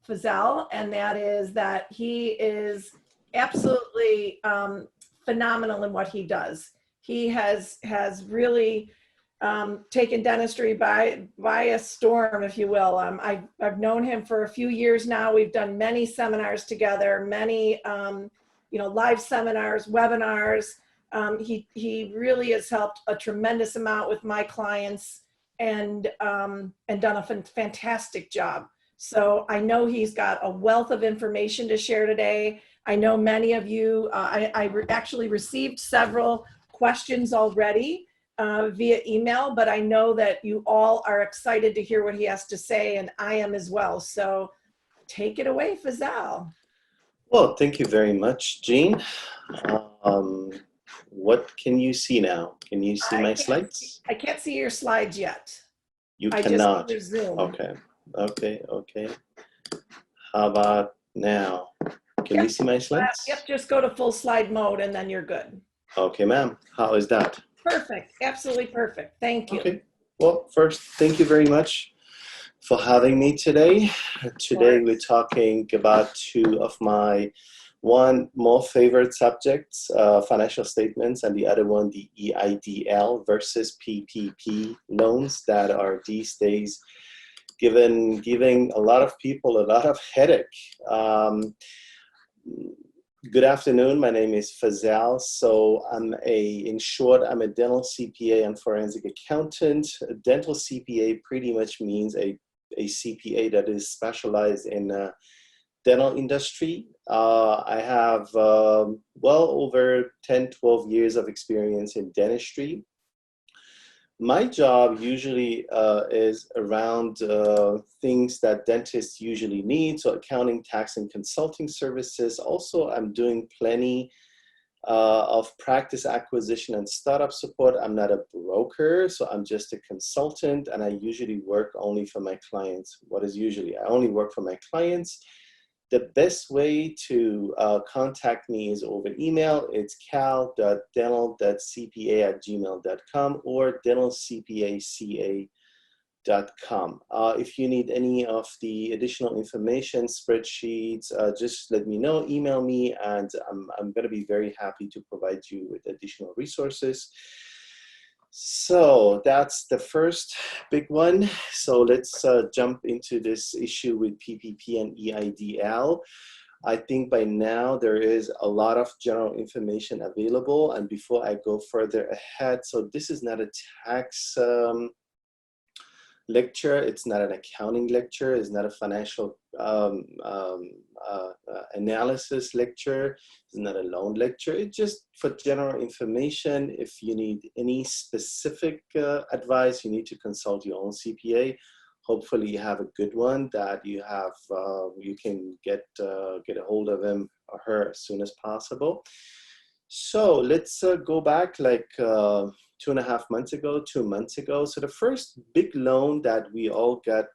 Fazel, and that is that he is absolutely phenomenal in what he does. He has really taken dentistry by a storm, if you will. I've known him for a few years now. We've done many seminars together, many live seminars, webinars. He really has helped a tremendous amount with my clients and done a fantastic job. So I know he's got a wealth of information to share today. I know many of you, I actually received several questions already via email, but I know that you all are excited to hear what he has to say, and I am as well. So take it away, Fazel. Well, thank you very much, Jean. What can you see now? Can you see my slides? I can't see your slides yet. You I cannot. Just Zoom. Okay. How about now? Can you see my slides? Yep, just go to full slide mode and then you're good. Okay, ma'am. How is that? Perfect. Absolutely perfect. Thank you. Okay. Well, first, thank you very much for having me today. Today, we're talking about two of my more favorite subjects, financial statements, and the other one, the EIDL versus PPP loans that are these days giving a lot of people a lot of headache. Good afternoon, my name is Fazel. So in short, I'm a dental CPA and forensic accountant. A dental CPA pretty much means a CPA that is specialized in dental industry. I have well over 10, 12 years of experience in dentistry. My job usually is around things that dentists usually need, so accounting, tax, and consulting services. Also, I'm doing plenty of practice acquisition and startup support. I'm not a broker, so I'm just a consultant, and I usually work only for my clients. I only work for my clients. The best way to contact me is over email. It's cal.dental.cpa@gmail.com or dentalcpaca.com. If you need any of the additional information, spreadsheets, just let me know, email me, and I'm going to be very happy to provide you with additional resources. So that's the first big one. So let's jump into this issue with PPP and EIDL. I think by now there is a lot of general information available. And before I go further ahead, so this is not a tax lecture, it's not an accounting lecture, it's not a financial analysis lecture, it's not a loan lecture. It's just for general information. If you need any specific advice, you need to consult your own CPA. Hopefully you have a good one that you have, you can get a hold of him or her as soon as possible. So let's go back like 2.5 months ago, 2 months ago. So the first big loan that we all got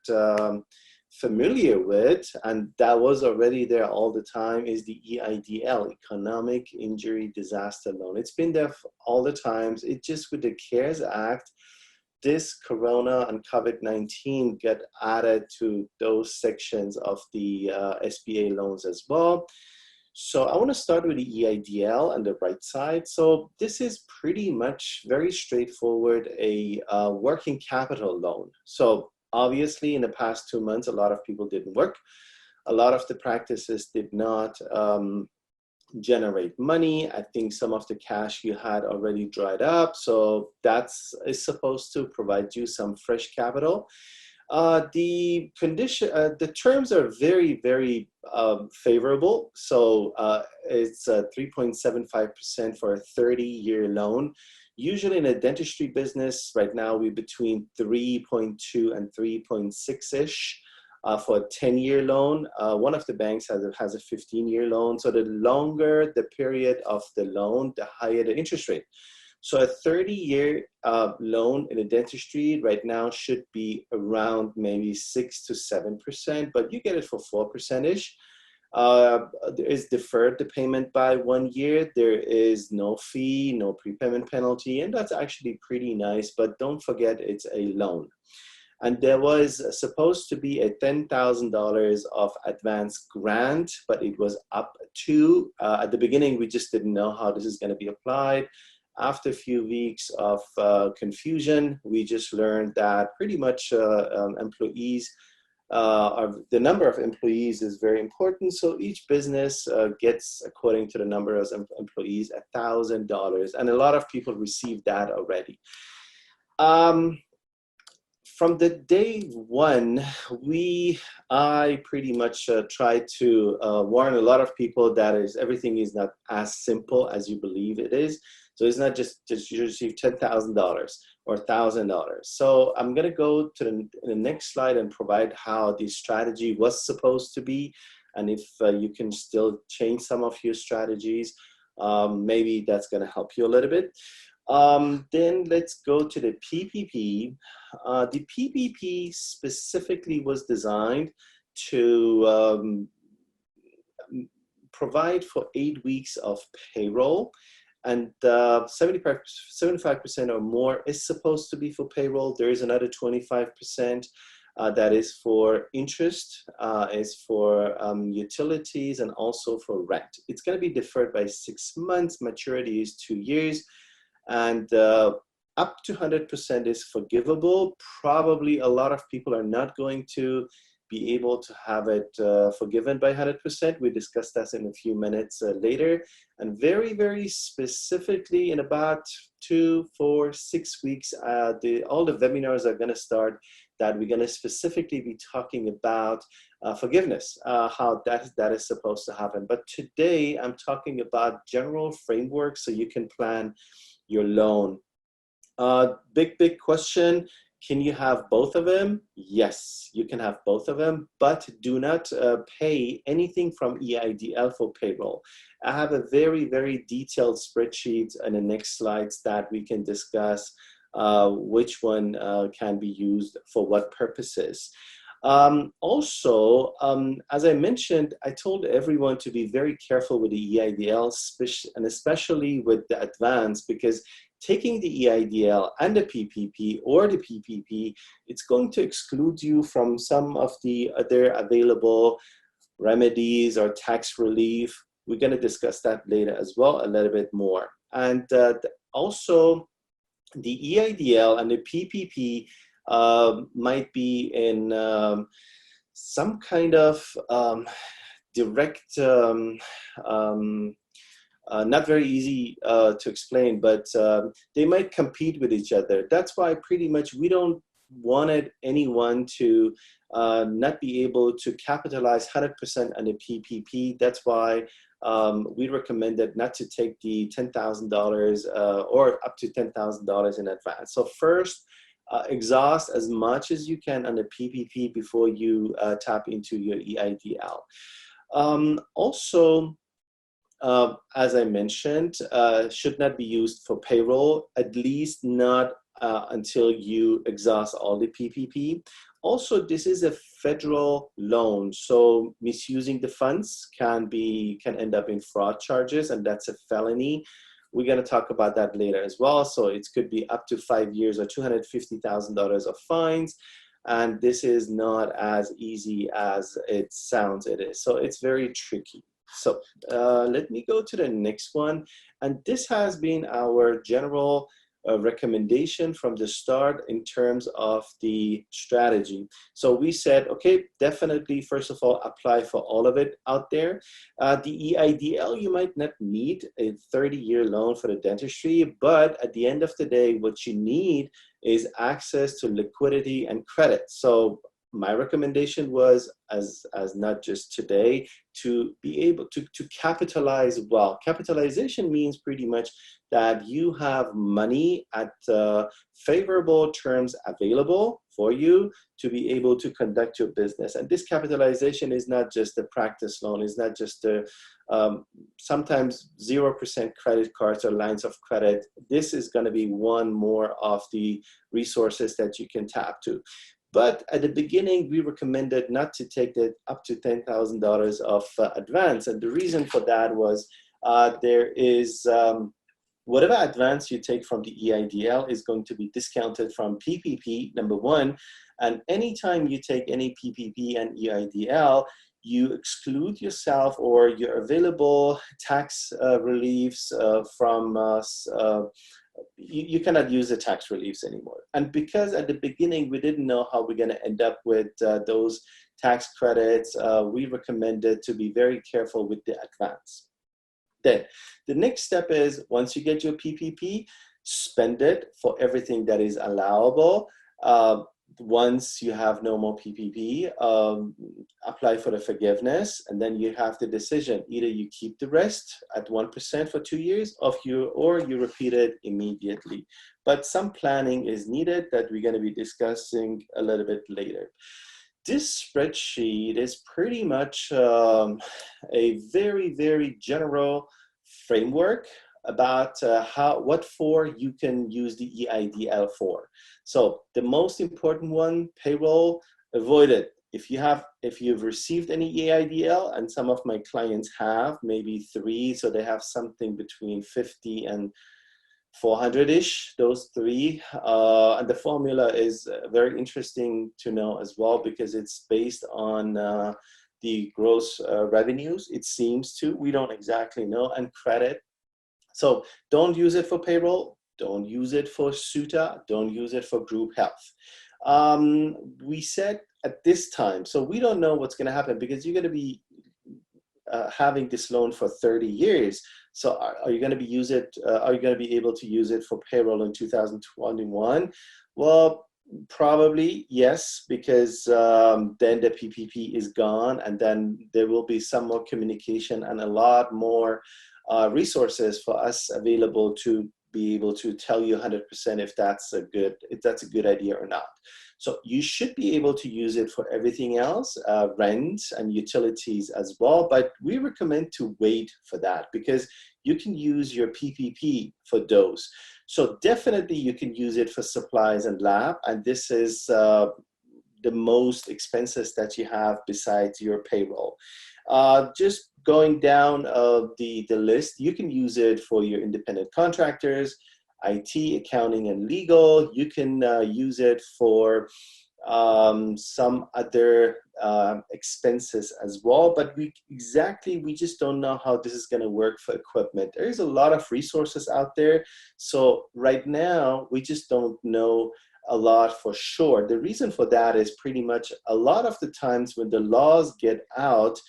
familiar with, and that was already there all the time, is the EIDL, Economic Injury Disaster Loan. It's been there all the times. It just, with the CARES Act, this Corona and COVID-19 get added to those sections of the SBA loans as well. So I want to start with the EIDL on the right side. So this is pretty much very straightforward, a working capital loan. So obviously in the past 2 months, a lot of people didn't work. A lot of the practices did not generate money. I think some of the cash you had already dried up. So that's supposed to provide you some fresh capital. The terms are very, very favorable. So it's 3.75% for a 30-year loan. Usually in a dentistry business right now, we're between 3.2 and 3.6-ish for a 10-year loan. One of the banks has a 15-year loan. So the longer the period of the loan, the higher the interest rate. So a 30-year loan in a dentistry right now should be around maybe 6 to 7%, but you get it for 4%-ish. There is deferred the payment by 1 year. There is no fee, no prepayment penalty, and that's actually pretty nice, but don't forget it's a loan. And there was supposed to be a $10,000 of advance grant, but it was up to, at the beginning, we just didn't know how this is going to be applied. After a few weeks of confusion, we just learned that pretty much employees, the number of employees is very important. So each business gets, according to the number of employees, $1,000. And a lot of people received that already. From the day one, I pretty much tried to warn a lot of people that everything is not as simple as you believe it is. So it's not just you receive $10,000 or $1,000. So I'm going to go to the next slide and provide how the strategy was supposed to be. And if you can still change some of your strategies, maybe that's going to help you a little bit. Then let's go to the PPP. The PPP specifically was designed to provide for 8 weeks of payroll, and 75% or more is supposed to be for payroll. There is another 25% that is for interest, is for utilities, and also for rent. It's going to be deferred by 6 months. Maturity is 2 years. And up to 100% is forgivable. Probably a lot of people are not going to be able to have it forgiven by 100%. We discussed that in a few minutes later. And very, very specifically, in about 2, 4, 6 weeks, all the webinars are going to start that we're going to specifically be talking about forgiveness, how that is supposed to happen. But today, I'm talking about general framework so you can plan your loan. Big question. Can you have both of them? Yes, you can have both of them, but do not pay anything from EIDL for payroll. I have a very, very detailed spreadsheet in the next slides that we can discuss which one can be used for what purposes. Also, as I mentioned, I told everyone to be very careful with the EIDL, and especially with the advance, because taking the EIDL and the PPP or the PPP, it's going to exclude you from some of the other available remedies or tax relief. We're going to discuss that later as well, a little bit more. And also, the EIDL and the PPP might be in some kind of direct, not very easy to explain, but they might compete with each other. That's why pretty much we don't wanted anyone to not be able to capitalize 100% on the PPP. That's why we recommended not to take the $10,000 or up to $10,000 in advance. So first, exhaust as much as you can on the PPP before you tap into your EIDL. Also, as I mentioned, should not be used for payroll, at least not until you exhaust all the PPP. Also, this is a federal loan, so misusing the funds can end up in fraud charges, and that's a felony. We're going to talk about that later as well. So it could be up to 5 years or $250,000 of fines. And this is not as easy as it sounds it is. So it's very tricky. So let me go to the next one. And this has been our general recommendation from the start in terms of the strategy. So we said, okay, definitely, first of all, apply for all of it out there. The EIDL, you might not need a 30-year loan for the dentistry, but at the end of the day, what you need is access to liquidity and credit. So my recommendation was, as not just today, to be able to capitalize well. Capitalization means pretty much that you have money at favorable terms available for you to be able to conduct your business. And this capitalization is not just a practice loan, it's not just a sometimes 0% credit cards or lines of credit. This is going to be one more of the resources that you can tap to. But at the beginning, we recommended not to take that up to $10,000 of advance. And the reason for that was there is whatever advance you take from the EIDL is going to be discounted from PPP, number one. And anytime you take any PPP and EIDL, you exclude yourself or your available tax reliefs from you cannot use the tax reliefs anymore. And because at the beginning we didn't know how we're going to end up with those tax credits, we recommended to be very careful with the advance. Then the next step is, once you get your PPP, spend it for everything that is allowable. Once you have no more PPP, apply for the forgiveness, and then you have the decision. Either you keep the rest at 1% for 2 years, or you repeat it immediately. But some planning is needed that we're going to be discussing a little bit later. This spreadsheet is pretty much a very, very general framework about what for you can use the EIDL for. So the most important one, payroll, avoid it. If you've received any EIDL, and some of my clients have, maybe 3, so they have something between 50 and 400-ish, those 3. And the formula is very interesting to know as well, because it's based on the gross revenues, it seems to. We don't exactly know, and credit. So don't use it for payroll, don't use it for SUTA, don't use it for group health. We said at this time, so we don't know what's going to happen, because you're going to be having this loan for 30 years. So are you going to be able to use it for payroll in 2021? Well, probably yes, because then the PPP is gone, and then there will be some more communication and a lot more resources for us available to be able to tell you 100% if that's a good idea or not. So you should be able to use it for everything else, rent and utilities as well, but we recommend to wait for that, because you can use your PPP for those. So definitely you can use it for supplies and lab, and this is the most expenses that you have besides your payroll. Just going down the list, you can use it for your independent contractors, IT, accounting, and legal. You can use it for some other expenses as well, but we just don't know how this is going to work for equipment. There is a lot of resources out there, so right now we just don't know a lot for sure. The reason for that is pretty much a lot of the times when the laws get out,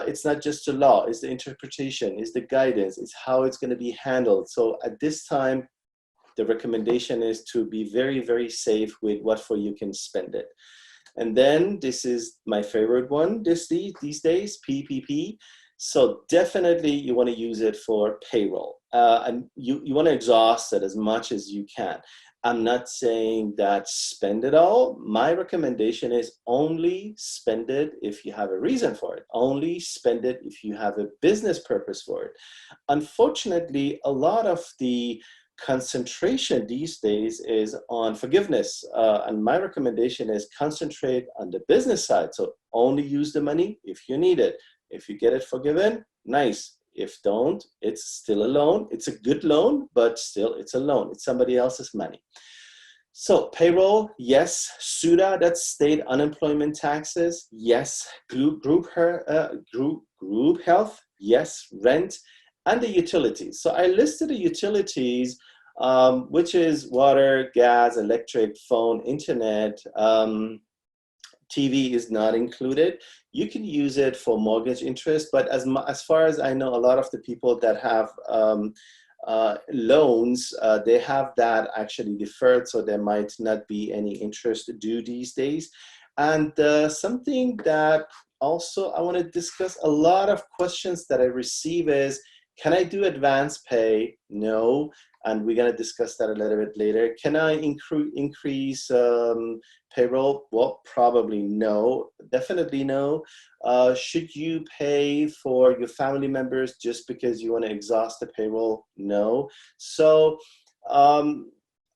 it's not just the law, it's the interpretation, it's the guidance, it's how it's going to be handled. So at this time, the recommendation is to be very, very safe with what for you can spend it. And then this is my favorite one these days, PPP. So definitely you want to use it for payroll, and you want to exhaust it as much as you can. I'm not saying that spend it all. My recommendation is only spend it if you have a reason for it. Only spend it if you have a business purpose for it. Unfortunately, a lot of the concentration these days is on forgiveness. And my recommendation is concentrate on the business side. So only use the money if you need it. If you get it forgiven, nice. If don't, it's still a loan. It's a good loan, but still it's a loan. It's somebody else's money. So payroll, yes. SUTA, that's state unemployment taxes, yes. Group health, yes. Rent, and the utilities. So I listed the utilities, which is water, gas, electric, phone, internet. TV is not included. You can use it for mortgage interest, but as far as I know, a lot of the people that have loans, they have that actually deferred, so there might not be any interest due these days. And something that also I want to discuss, a lot of questions that I receive is, can I do advance pay? No. And we're going to discuss that a little bit later. Can I increase payroll? Well, probably no. Definitely no. Should you pay for your family members just because you want to exhaust the payroll? No. So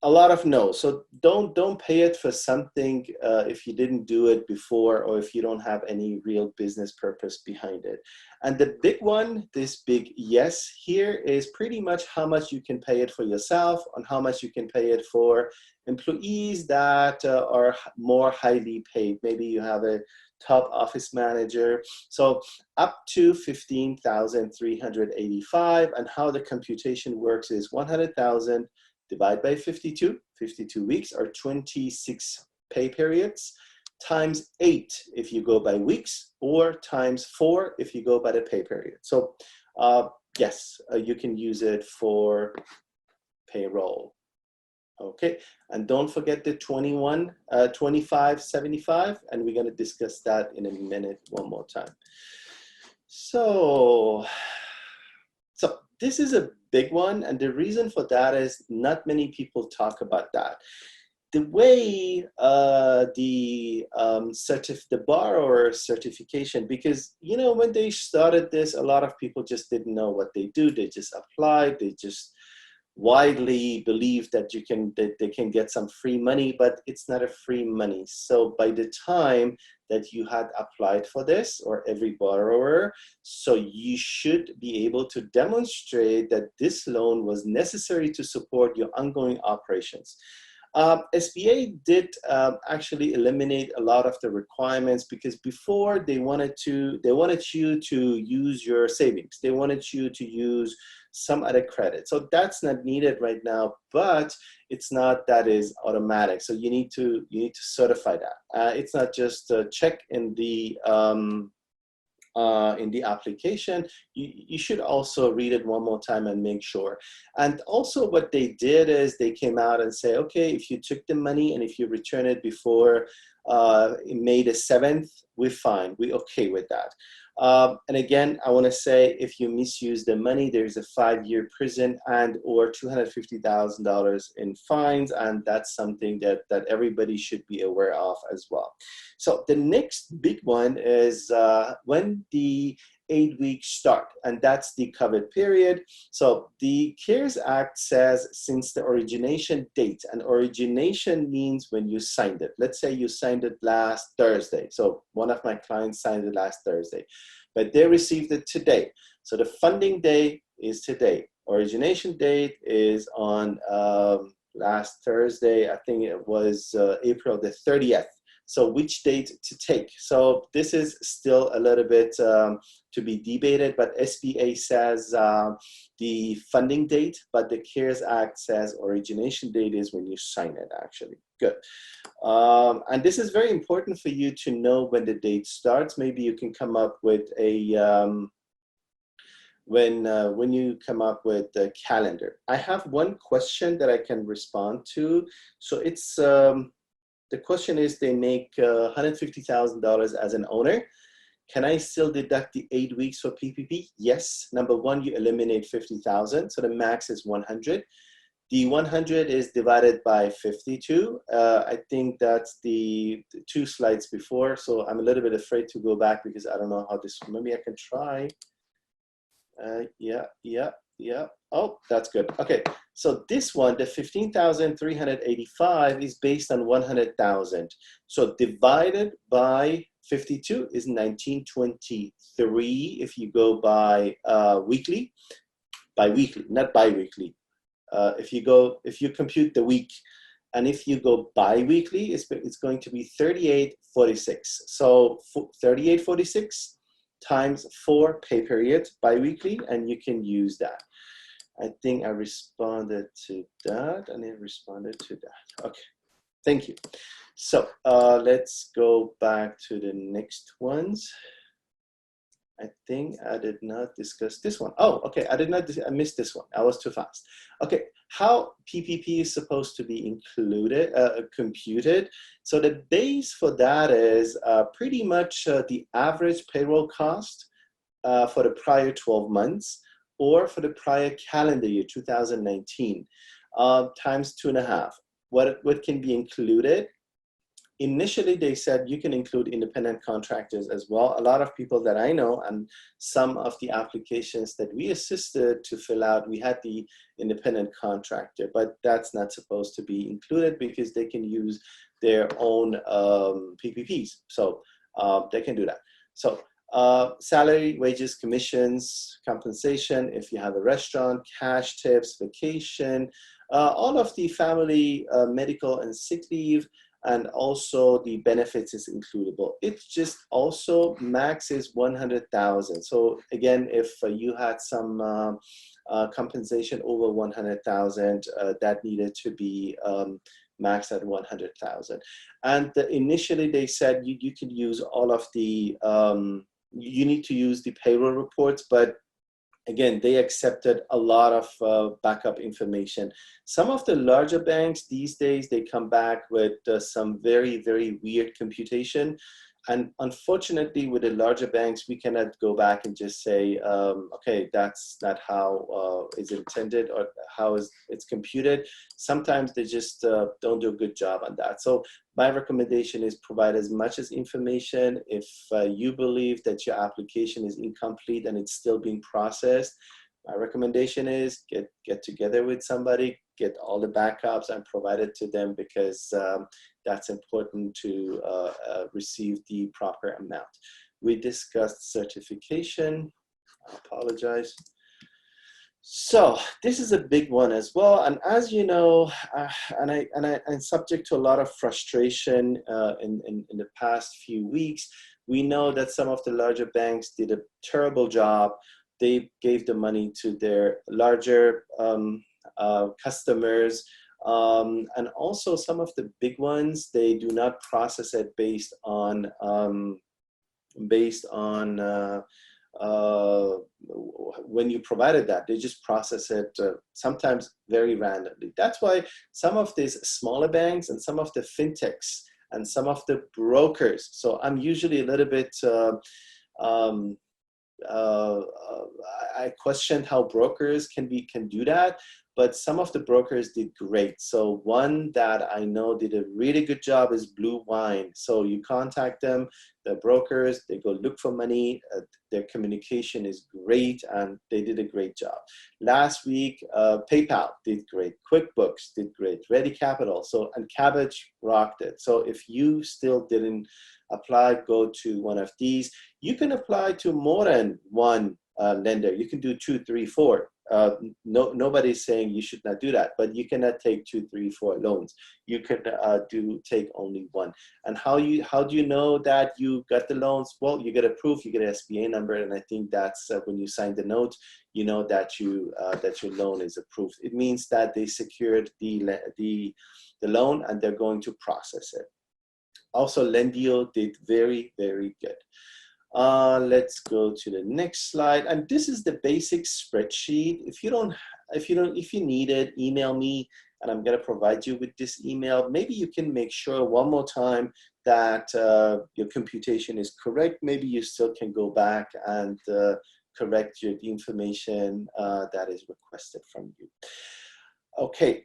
a lot of no. So don't pay it for something if you didn't do it before, or if you don't have any real business purpose behind it. And the big one, this big yes here, is pretty much how much you can pay it for yourself and how much you can pay it for employees that are more highly paid. Maybe you have a top office manager. So up to 15,385, and how the computation works is 100,000 divide by 52 weeks, or 26 pay periods, times 8 if you go by weeks, or times 4 if you go by the pay period. So yes, you can use it for payroll. Okay, and don't forget the 2575, and we're going to discuss that in a minute one more time. So this is a big one, and the reason for that is not many people talk about that. The way the borrower certification, because when they started this, a lot of people just didn't know what they do. They just applied. They just widely believe that they can get some free money, but it's not a free money. So by the time that you had applied for this, or every borrower, so you should be able to demonstrate that this loan was necessary to support your ongoing operations. SBA did actually eliminate a lot of the requirements, because before they wanted you to use your savings. They wanted you to use some other credit. So that's not needed right now, but it's not that is automatic. So you need to certify that. It's not just a check in the application. You should also read it one more time and make sure. And also what they did is they came out and say, okay, if you took the money and if you return it before May the 7th, we're fine. We're okay with that. And again, I want to say, if you misuse the money, there's a 5-year prison and or $250,000 in fines, and that's something that everybody should be aware of as well. So the next big one is when the 8 weeks start, and that's the covered period. So the CARES Act says since the origination date, and origination means when you signed it. Let's say you signed it last Thursday. So one of my clients signed it last Thursday, but they received it today. So the funding day is today. Origination date is on last Thursday. I think it was April the 30th. So which date to take? So this is still a little bit to be debated, but SBA says the funding date, but the CARES Act says origination date is when you sign it, actually. Good. And this is very important for you to know when the date starts. Maybe you can come up with a, when you come up with a calendar. I have one question that I can respond to. So it's, the question is, they make $150,000 as an owner. Can I still deduct the 8 weeks for PPP? Yes. Number one, you eliminate 50,000, so the max is 100. The 100 is divided by 52. I think that's the 2 slides before, so I'm a little bit afraid to go back because I don't know how this, maybe I can try. Yeah. Oh, that's good. Okay, so this one, the 15,385 is based on 100,000. So divided by 52 is 1923 if you go by weekly, bi-weekly, not bi-weekly. If you compute the week, and if you go bi-weekly, it's going to be 3846. So 3846 times 4 pay periods bi-weekly, and you can use that. I think I responded to that, and it responded to that. Okay, thank you. So let's go back to the next ones. I think I did not discuss this one. Oh, okay, I missed this one. I was too fast. Okay, how PPP is supposed to be included, computed. So the base for that is pretty much the average payroll cost for the prior 12 months, or for the prior calendar year, 2019, times 2.5. What can be included? initially they said you can include independent contractors as well. A lot of people that I know and some of the applications that we assisted to fill out, we had the independent contractor, but that's not supposed to be included because they can use their own PPPs. So they can do that. So salary, wages, commissions, compensation, if you have a restaurant, cash tips, vacation, all of the family, medical and sick leave, and also the benefits is includable. It's just also max is 100,000. So again, if you had some compensation over 100,000, that needed to be max at 100,000. And initially they said you could use all of the, you need to use the payroll reports, but again, they accepted a lot of backup information. Some of the larger banks these days, they come back with some very, very weird computation. And unfortunately, with the larger banks, we cannot go back and just say, okay, that's not how it's intended or how it's computed. Sometimes they just don't do a good job on that. So my recommendation is provide as much as information. If you believe that your application is incomplete and it's still being processed, my recommendation is get together with somebody, get all the backups and provide it to them, because that's important to receive the proper amount. We discussed certification. I apologize. So this is a big one as well, and as you know, I'm subject to a lot of frustration in the past few weeks. We know that some of the larger banks did a terrible job. They gave the money to their larger customers, and also some of the big ones, they do not process it based on when you provided that. They just process it sometimes very randomly. That's why some of these smaller banks and some of the fintechs and some of the brokers, so I'm usually a little bit I questioned how brokers can do that, but some of the brokers did great. So one that I know did a really good job is Blue Wine. So you contact them, the brokers, they go look for money, their communication is great, and they did a great job. Last week, PayPal did great, QuickBooks did great, RE-CAPITAL, so, and Cabbage rocked it. So if you still didn't apply, go to one of these. You can apply to more than one lender. You can do 2, 3, 4. Nobody's saying you should not do that, but you cannot take 2, 3, 4 loans. You can take only one. And how do you know that you got the loans? Well, you get a proof, you get an SBA number, and I think that's when you sign the note, you know that that your loan is approved. It means that they secured the loan and they're going to process it. Also, Lendio did very, very good. Let's go to the next slide. And this is the basic spreadsheet. If you need it, email me and I'm gonna provide you with this email. Maybe you can make sure one more time that your computation is correct. Maybe you still can go back and correct the information that is requested from you. Okay,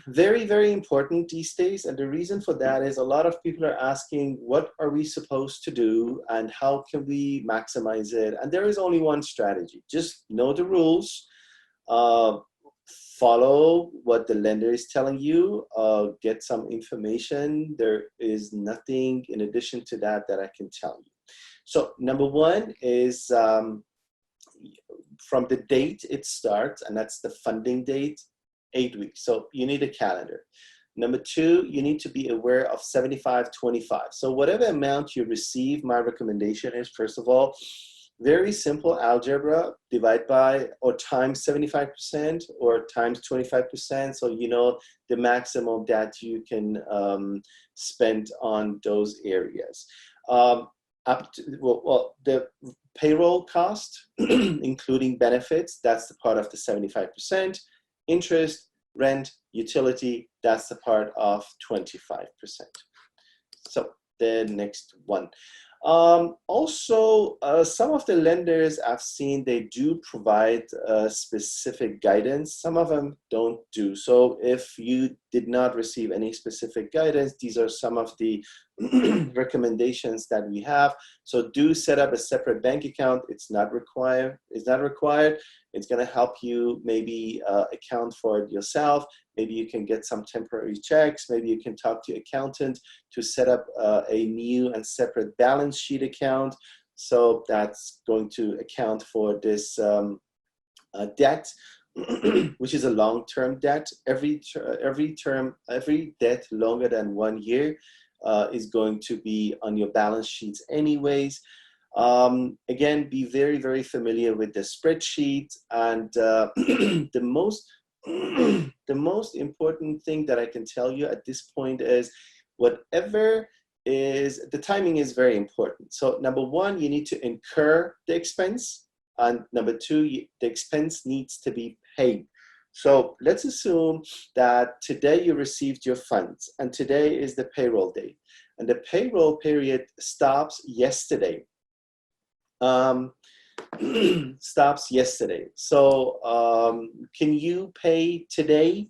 very, very important these days. And the reason for that is a lot of people are asking, what are we supposed to do and how can we maximize it? And there is only one strategy. Just know the rules, follow what the lender is telling you, get some information. There is nothing in addition to that that I can tell you. So number one is from the date it starts, and that's the funding date, 8 weeks. So you need a calendar. Number two, you need to be aware of 75-25. So whatever amount you receive, my recommendation is, first of all, very simple algebra, divide by or times 75% or times 25%. So you know the maximum that you can spend on those areas. Up to, well, the payroll cost, including benefits, that's the part of the 75%. Interest, rent, utility, that's the part of 25%. So the next one. Also, some of the lenders I've seen, they do provide specific guidance. Some of them don't do. So if you did not receive any specific guidance, these are some of the recommendations that we have. So do set up a separate bank account. It's not required. It's not required. It's going to help you maybe account for it yourself. Maybe you can get some temporary checks. Maybe you can talk to your accountant to set up a new and separate balance sheet account. So that's going to account for this debt, which is a long-term debt. Every debt longer than 1 year is going to be on your balance sheets anyways. Again, be very, very familiar with the spreadsheet. And the most important thing that I can tell you at this point is whatever is, the timing is very important. So number one, you need to incur the expense. And number two, the expense needs to be paid. So let's assume that today you received your funds and today is the payroll date and the payroll period stops yesterday. Stops yesterday. So can you pay today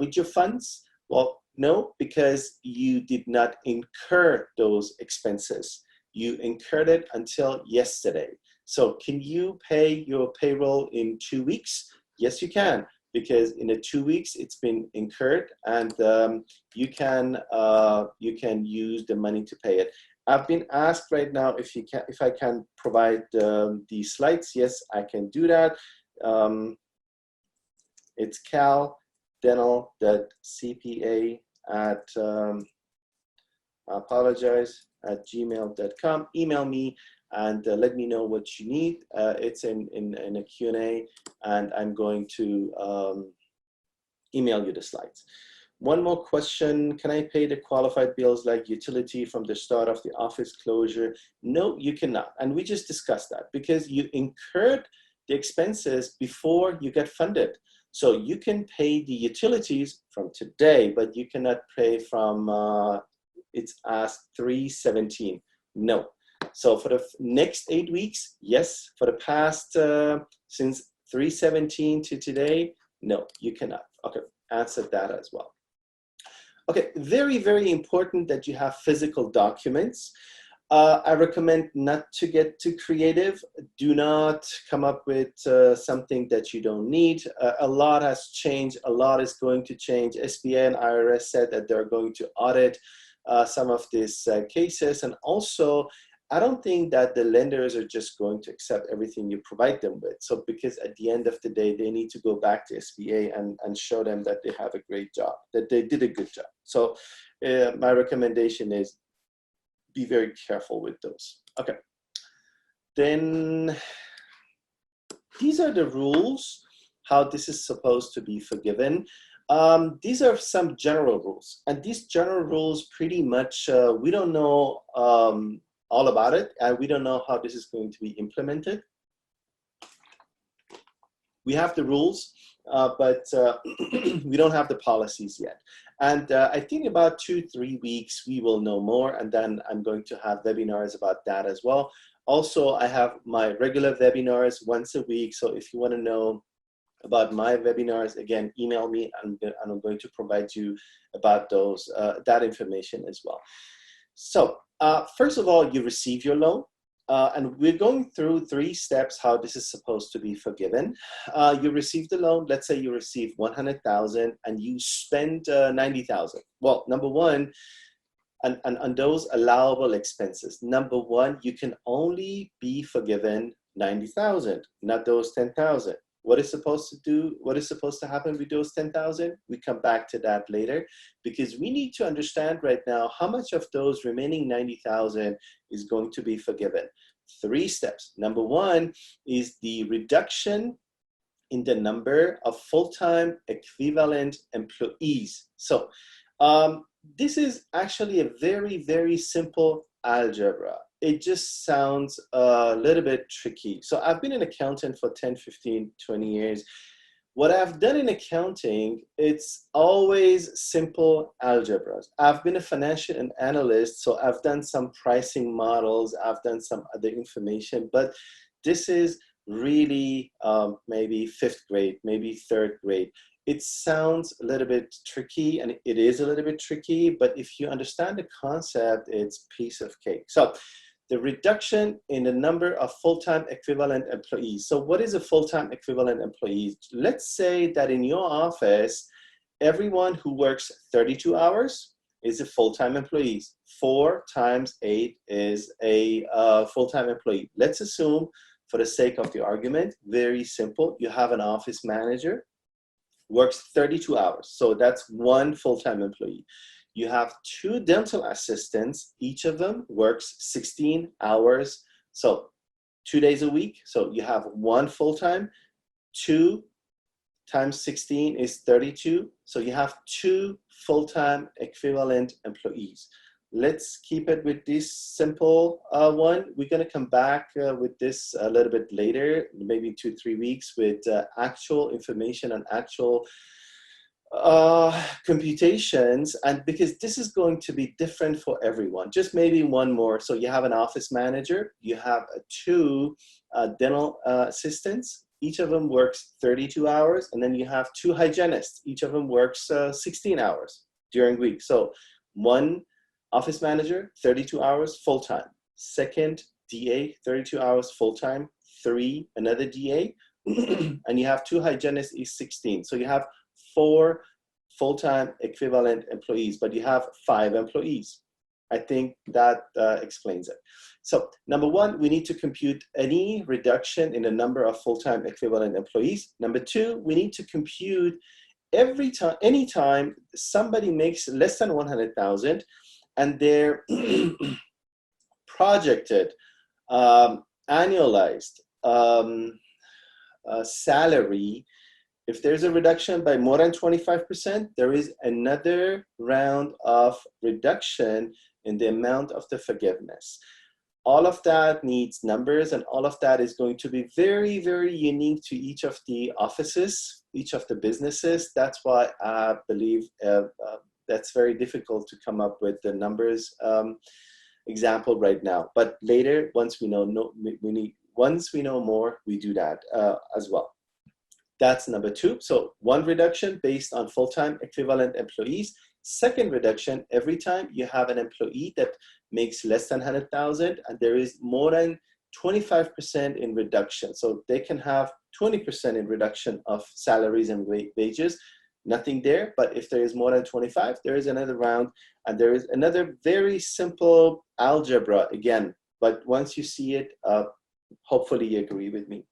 with your funds? Well, no, because you did not incur those expenses. You incurred it until yesterday. So can you pay your payroll in 2 weeks? Yes, you can, because in the 2 weeks it's been incurred, and you can use the money to pay it. I've been asked right now if I can provide the slides. Yes, I can do that. It's caldental.cpa at gmail.com. Email me and let me know what you need. It's in a Q&A, and I'm going to email you the slides. One more question, can I pay the qualified bills like utility from the start of the office closure? No, you cannot. And we just discussed that because you incurred the expenses before you get funded. So you can pay the utilities from today, but you cannot pay from, it's asked 3/17. No. So for the next 8 weeks, yes. For the past, since 3/17 to today, no, you cannot. Okay, answer that as well. Okay, very, very important that you have physical documents. I recommend not to get too creative. Do not come up with something that you don't need. A lot has changed. A lot is going to change. SBA and IRS said that they're going to audit some of these cases. And also, I don't think that the lenders are just going to accept everything you provide them with. So because at the end of the day, they need to go back to SBA and show them that they have a great job, that they did a good job. So my recommendation is be very careful with those. Okay. Then these are the rules, how this is supposed to be forgiven. These are some general rules. And these general rules pretty much, we don't know all about it, and we don't know how this is going to be implemented. We have the rules, but we don't have the policies yet. And I think about 2-3 weeks, we will know more, and then I'm going to have webinars about that as well. Also, I have my regular webinars once a week, so if you want to know about my webinars, again, email me, and I'm going to provide you about those, that information as well. So first of all, you receive your loan. And we're going through 3 steps how this is supposed to be forgiven. You receive the loan. Let's say you receive 100,000 and you spend 90,000. Well, number one, and those allowable expenses. Number one, you can only be forgiven 90,000, not those 10,000. What is supposed to do? What is supposed to happen with those 10,000? We come back to that later, because we need to understand right now how much of those remaining 90,000 is going to be forgiven. 3 steps. Number one is the reduction in the number of full-time equivalent employees. So this is actually a very, very simple algebra. It just sounds a little bit tricky. So I've been an accountant for 10, 15, 20 years. What I've done in accounting, it's always simple algebras. I've been a financial analyst, so I've done some pricing models, I've done some other information, but this is really maybe 5th grade, maybe 3rd grade. It sounds a little bit tricky, and it is a little bit tricky, but if you understand the concept, it's piece of cake. So the reduction in the number of full-time equivalent employees. So what is a full-time equivalent employee? Let's say that in your office, everyone who works 32 hours is a full-time employee. 4 times 8 is a full-time employee. Let's assume, for the sake of the argument, very simple, you have an office manager, works 32 hours. So that's 1 full-time employee. You have 2 dental assistants, each of them works 16 hours. So 2 days a week. So you have 1 full-time, 2 times 16 is 32. So you have 2 full-time equivalent employees. Let's keep it with this simple one. We're gonna come back with this a little bit later, maybe 2-3 weeks, with actual information and actual computations, and because this is going to be different for everyone. Just maybe one more. So you have an office manager, you have 2 dental assistants, each of them works 32 hours, and then you have 2 hygienists, each of them works 16 hours during week. So 1 office manager, 32 hours full-time. 2nd DA, 32 hours full-time. 3, another DA, and you have 2 hygienists, is 16. So you have 4 full-time equivalent employees, but you have 5 employees. I think that explains it. So number 1, we need to compute any reduction in the number of full-time equivalent employees. Number 2, we need to compute every time, anytime somebody makes less than 100,000 and their projected annualized salary, if there's a reduction by more than 25%, there is another round of reduction in the amount of the forgiveness. All of that needs numbers, and all of that is going to be very, very unique to each of the offices, each of the businesses. That's why I believe that's very difficult to come up with the numbers example right now. But later, once we know more, we do that as well. That's number 2. So 1 reduction based on full-time equivalent employees. 2nd reduction, every time you have an employee that makes less than 100,000 and there is more than 25% in reduction. So they can have 20% in reduction of salaries and wages. Nothing there, but if there is more than 25, there is another round, and there is another very simple algebra again. But once you see it, hopefully you agree with me.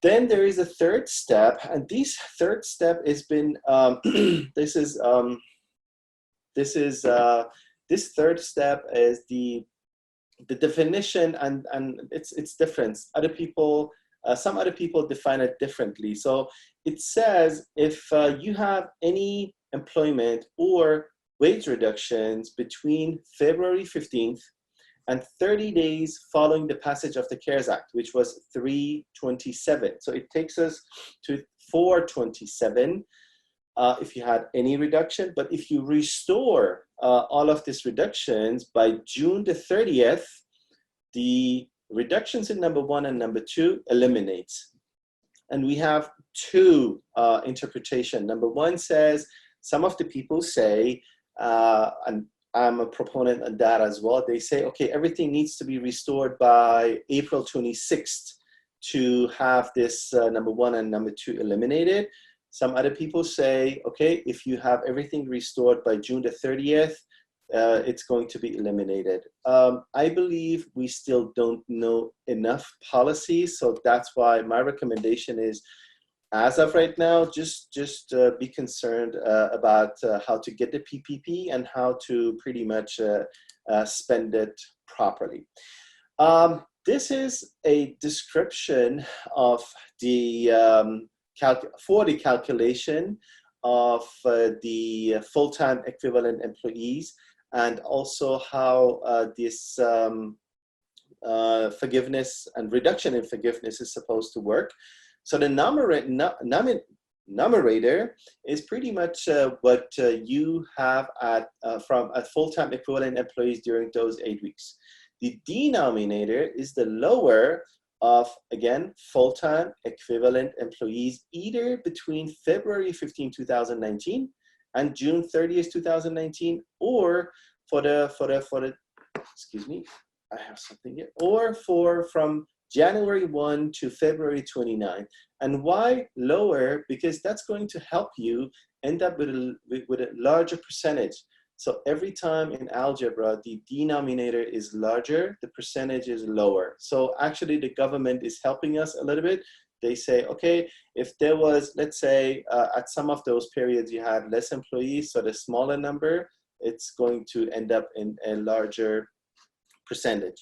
Then there is a 3rd step, and this 3rd step has been this 3rd step is the definition, and it's different. Other people, some other people define it differently. So it says if you have any employment or wage reductions between February 15th and 30 days following the passage of the CARES Act, which was 3/27. So it takes us to 4/27 if you had any reduction. But if you restore all of these reductions by June the 30th, the reductions in number 1 and number 2 eliminates. And we have 2 interpretations. Number 1 says, some of the people say, and I'm a proponent of that as well, they say, okay, everything needs to be restored by April 26th to have this number 1 and number 2 eliminated. Some other people say, okay, if you have everything restored by June the 30th, it's going to be eliminated. I believe we still don't know enough policies, so that's why my recommendation is, as of right now, just be concerned about how to get the PPP and how to pretty much spend it properly. This is a description of the calculation of the full-time equivalent employees, and also how this forgiveness and reduction in forgiveness is supposed to work. So the numerator is pretty much what you have from full-time equivalent employees during those 8 weeks. The denominator is the lower of, again, full-time equivalent employees either between February 15, 2019 and June 30th, 2019, or excuse me, I have something here, or from January 1 to February 29. And why lower? Because that's going to help you end up with a larger percentage. So every time in algebra, the denominator is larger, the percentage is lower. So actually the government is helping us a little bit. They say, okay, if there was, let's say, at some of those periods you had less employees, so the smaller number, it's going to end up in a larger percentage.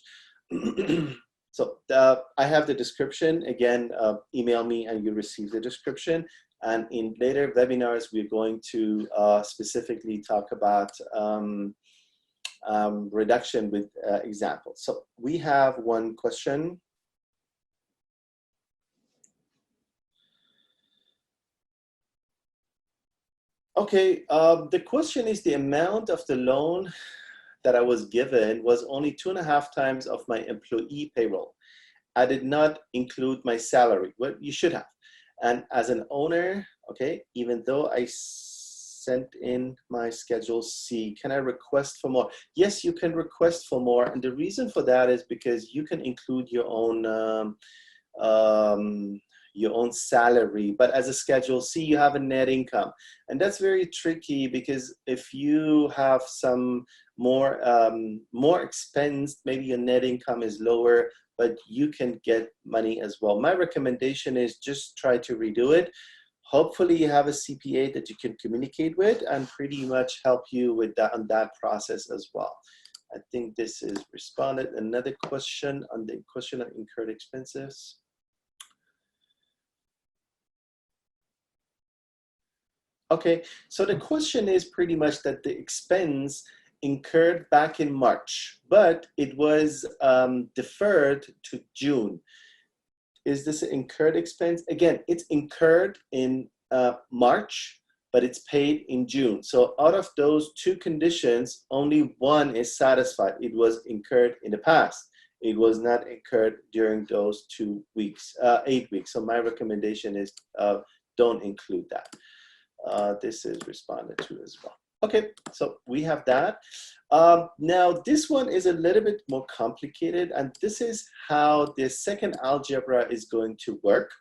So I have the description. Again, email me and you receive the description. And in later webinars, we're going to specifically talk about reduction with examples. So we have one question. Okay, the question is the amount of the loan that I was given was only 2.5 times of my employee payroll. I did not include my salary. Well, you should have. And as an owner, okay, even though I sent in my Schedule C, can I request for more? Yes, you can request for more. And the reason for that is because you can include your own salary, but as a Schedule C, you have a net income. And that's very tricky because if you have some more expense, maybe your net income is lower, but you can get money as well. My recommendation is just try to redo it. Hopefully you have a CPA that you can communicate with and pretty much help you with that on that process as well. I think this is responded. Another question on the question of incurred expenses. Okay, so the question is pretty much that the expense incurred back in March, but it was deferred to June. Is this an incurred expense? Again, it's incurred in March, but it's paid in June. So out of those two conditions, only one is satisfied. It was incurred in the past. It was not incurred during those 8 weeks. So my recommendation is don't include that. This is responded to as well. Okay, so we have that. Now this one is a little bit more complicated, and this is how the second algebra is going to work.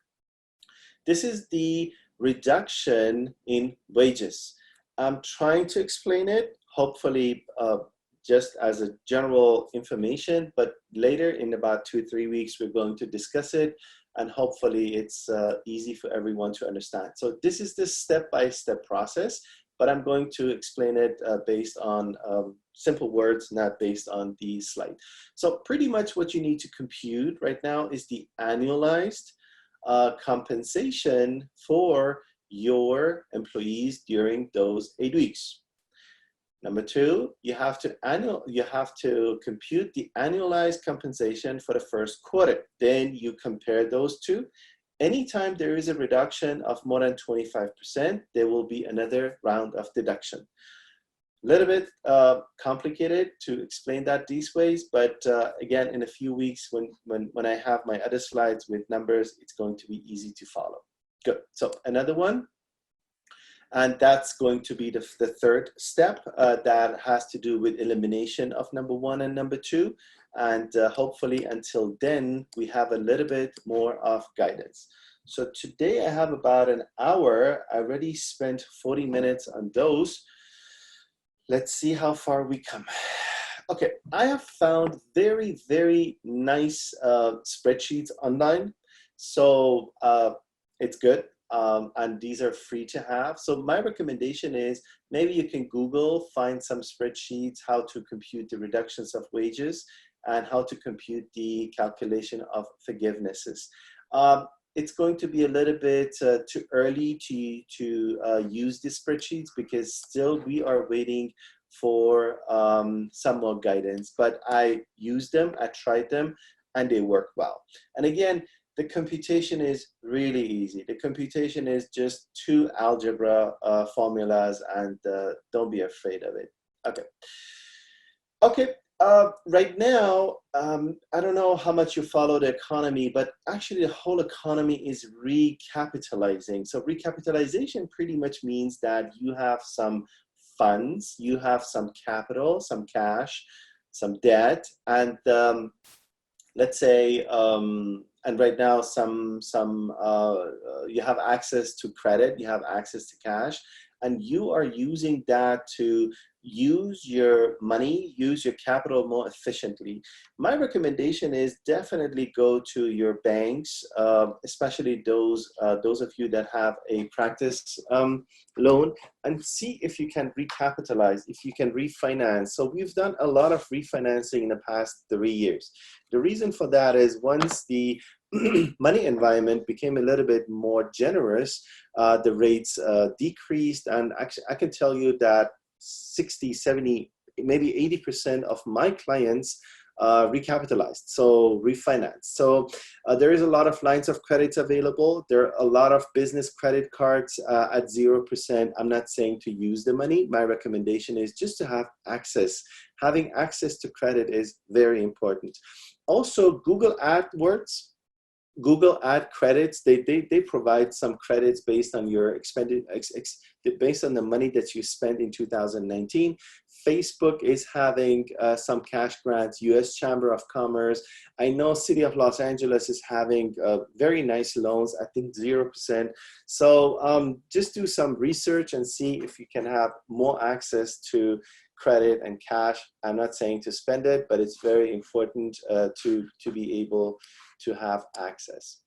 This is the reduction in wages. I'm trying to explain it, hopefully just as a general information, but later in about 2-3 weeks, we're going to discuss it. And hopefully it's easy for everyone to understand. So this is the step-by-step process, but I'm going to explain it based on simple words, not based on the slide. So pretty much what you need to compute right now is the annualized compensation for your employees during those 8 weeks. Number two, you have to compute the annualized compensation for the first quarter. Then you compare those two. Anytime there is a reduction of more than 25%, there will be another round of deduction. A little bit complicated to explain that these ways, but again, in a few weeks when I have my other slides with numbers, it's going to be easy to follow. Good, so another one. And that's going to be the third step that has to do with elimination of number one and number two. And hopefully until then, we have a little bit more of guidance. So today I have about an hour. I already spent 40 minutes on those. Let's see how far we come. Okay, I have found very, very nice spreadsheets online. So it's good. And these are free to have. So my recommendation is maybe you can Google, find some spreadsheets, how to compute the reductions of wages and how to compute the calculation of forgivenesses. It's going to be a little bit too early to use these spreadsheets because still we are waiting for some more guidance, but I used them, I tried them, and they work well. And again, the computation is really easy. The computation is just 2 algebra formulas, and don't be afraid of it. Okay. Okay, Right now, I don't know how much you follow the economy, but actually the whole economy is recapitalizing. So recapitalization pretty much means that you have some funds, you have some capital, some cash, some debt, and let's say, and right now you have access to credit, you have access to cash, and you are using that to use your money, use your capital more efficiently. My recommendation is definitely go to your banks, especially those of you that have a practice loan, and see if you can recapitalize, if you can refinance. So we've done a lot of refinancing in the past 3 years. The reason for that is once the money environment became a little bit more generous, the rates decreased, and actually I can tell you that 60, 70, maybe 80% of my clients recapitalized, so refinanced. So there is a lot of lines of credits available. There are a lot of business credit cards at 0%. I'm not saying to use the money. My recommendation is just to have access. Having access to credit is very important. Also, Google AdWords, Google Ad credits, they provide some credits based on your based on the money that you spent in 2019. Facebook is having some cash grants, US Chamber of Commerce. I know City of Los Angeles is having very nice loans, I think 0%. So just do some research and see if you can have more access to credit and cash. I'm not saying to spend it, but it's very important to be able to have access.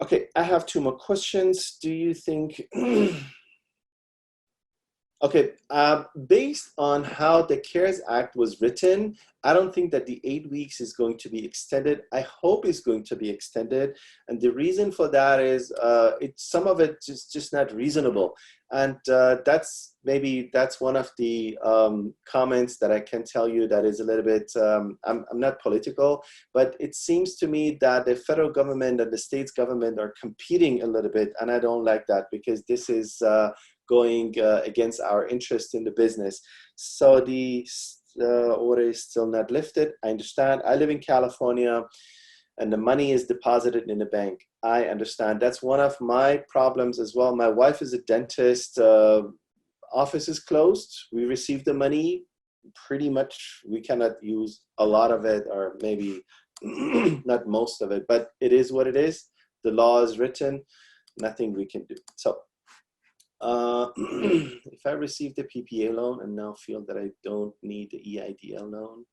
Okay, I have 2 more questions. Do you think, okay, based on how the CARES Act was written, I don't think that the 8 weeks is going to be extended. I hope it's going to be extended. And the reason for that is some of it is just not reasonable. And that's one of the comments that I can tell you that is a little bit, I'm not political, but it seems to me that the federal government and the state's government are competing a little bit. And I don't like that because this is going against our interest in the business. So the order is still not lifted. I understand. I live in California and the money is deposited in the bank. I understand. That's one of my problems as well. My wife is a dentist. Office is closed. We receive the money. Pretty much we cannot use a lot of it, or maybe not most of it, but it is what it is. The law is written. Nothing we can do. So if I receive the PPA loan and now feel that I don't need the EIDL loan,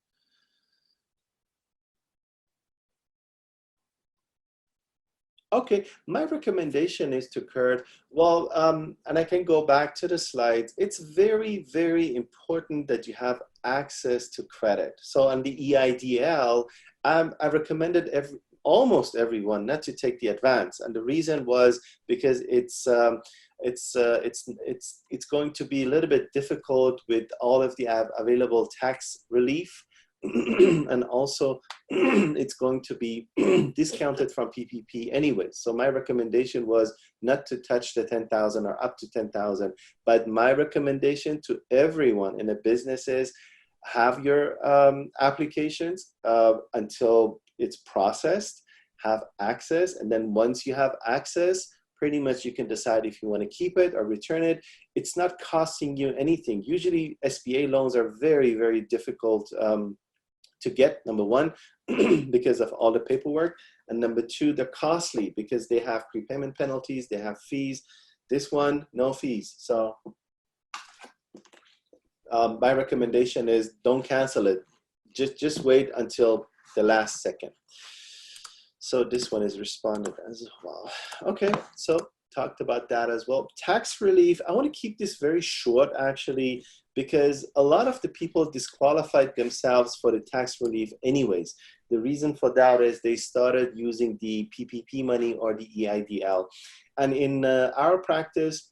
okay, my recommendation is to Kurt, well, and I can go back to the slides. It's very, very important that you have access to credit. So on the EIDL, I recommended almost everyone not to take the advance. And the reason was because it's going to be a little bit difficult with all of the available tax relief. And also it's going to be discounted from PPP anyway. So my recommendation was not to touch the 10,000 or up to 10,000. But my recommendation to everyone in a business is have your applications until it's processed, have access. And then once you have access, pretty much you can decide if you want to keep it or return it. It's not costing you anything. Usually SBA loans are very, very difficult to get, number one, because of all the paperwork, and number two, they're costly because they have prepayment penalties, they have fees. This one, no fees. So my recommendation is don't cancel it. Just wait until the last second. So this one is responded as well. Okay, so talked about that as well. Tax relief, I want to keep this very short actually, because a lot of the people disqualified themselves for the tax relief anyways. The reason for that is they started using the PPP money or the EIDL. And in our practice,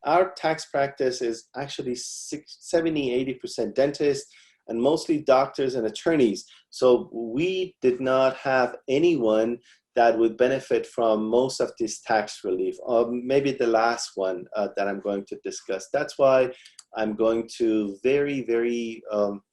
our tax practice is actually 70–80% dentists and mostly doctors and attorneys. So we did not have anyone that would benefit from most of this tax relief, or maybe the last one that I'm going to discuss. That's why I'm going to very, very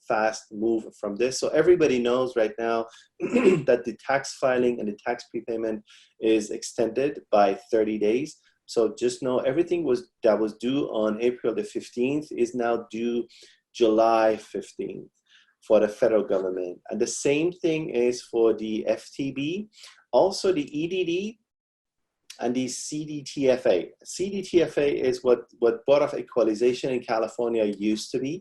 fast move from this. So everybody knows right now that the tax filing and the tax prepayment is extended by 30 days. So just know everything that was due on April the 15th is now due July 15th for the federal government. And the same thing is for the FTB, also the EDD, and the CDTFA. CDTFA is what Board of Equalization in California used to be.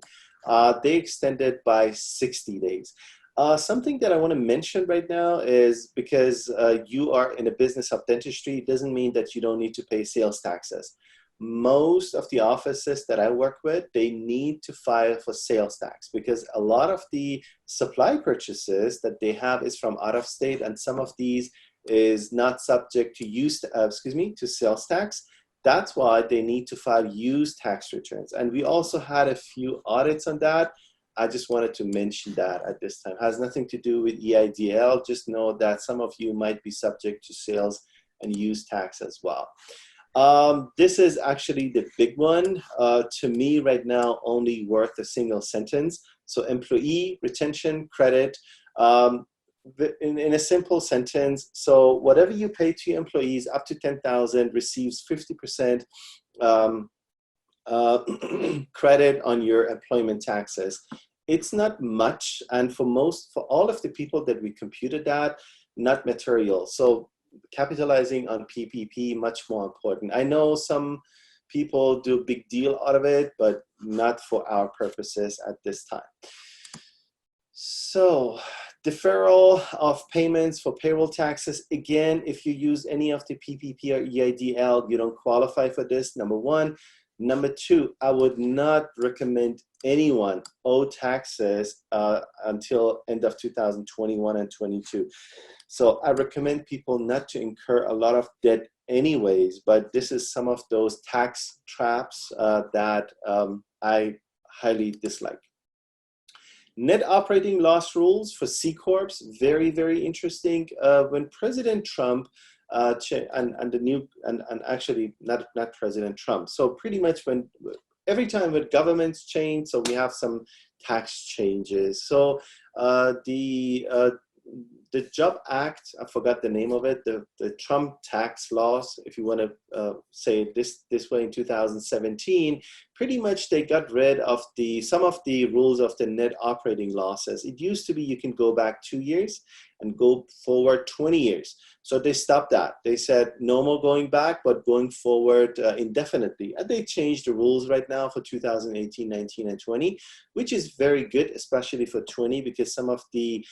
They extended by 60 days. Something that I want to mention right now is because you are in a business of dentistry, doesn't mean that you don't need to pay sales taxes. Most of the offices that I work with, they need to file for sales tax because a lot of the supply purchases that they have is from out of state, and some of these is not subject to to sales tax. That's why they need to file use tax returns. And we also had a few audits on that. I just wanted to mention that at this time. It has nothing to do with EIDL. Just know that some of you might be subject to sales and use tax as well. This is actually the big one. To me right now, only worth a single sentence. So employee retention credit, in a simple sentence. So whatever you pay to your employees up to 10,000 receives 50% credit on your employment taxes. It's not much, and for all of the people that we computed that, not material. So capitalizing on PPP, much more important. I know some people do a big deal out of it, but not for our purposes at this time. So deferral of payments for payroll taxes. Again, if you use any of the PPP or EIDL, you don't qualify for this, number one. Number two, I would not recommend anyone owe taxes until end of 2021 and 22. So I recommend people not to incur a lot of debt anyways, but this is some of those tax traps that I highly dislike. Net operating loss rules for C Corps, very, very interesting. When President Trump actually not President Trump. So pretty much every time when governments change, so we have some tax changes. So the Job Act, I forgot the name of it, the Trump tax laws, if you want to say it this way, in 2017, pretty much they got rid of some of the rules of the net operating losses. It used to be you can go back 2 years and go forward 20 years. So they stopped that. They said no more going back, but going forward indefinitely. And they changed the rules right now for 2018, 19, and 20, which is very good, especially for 20, because some of the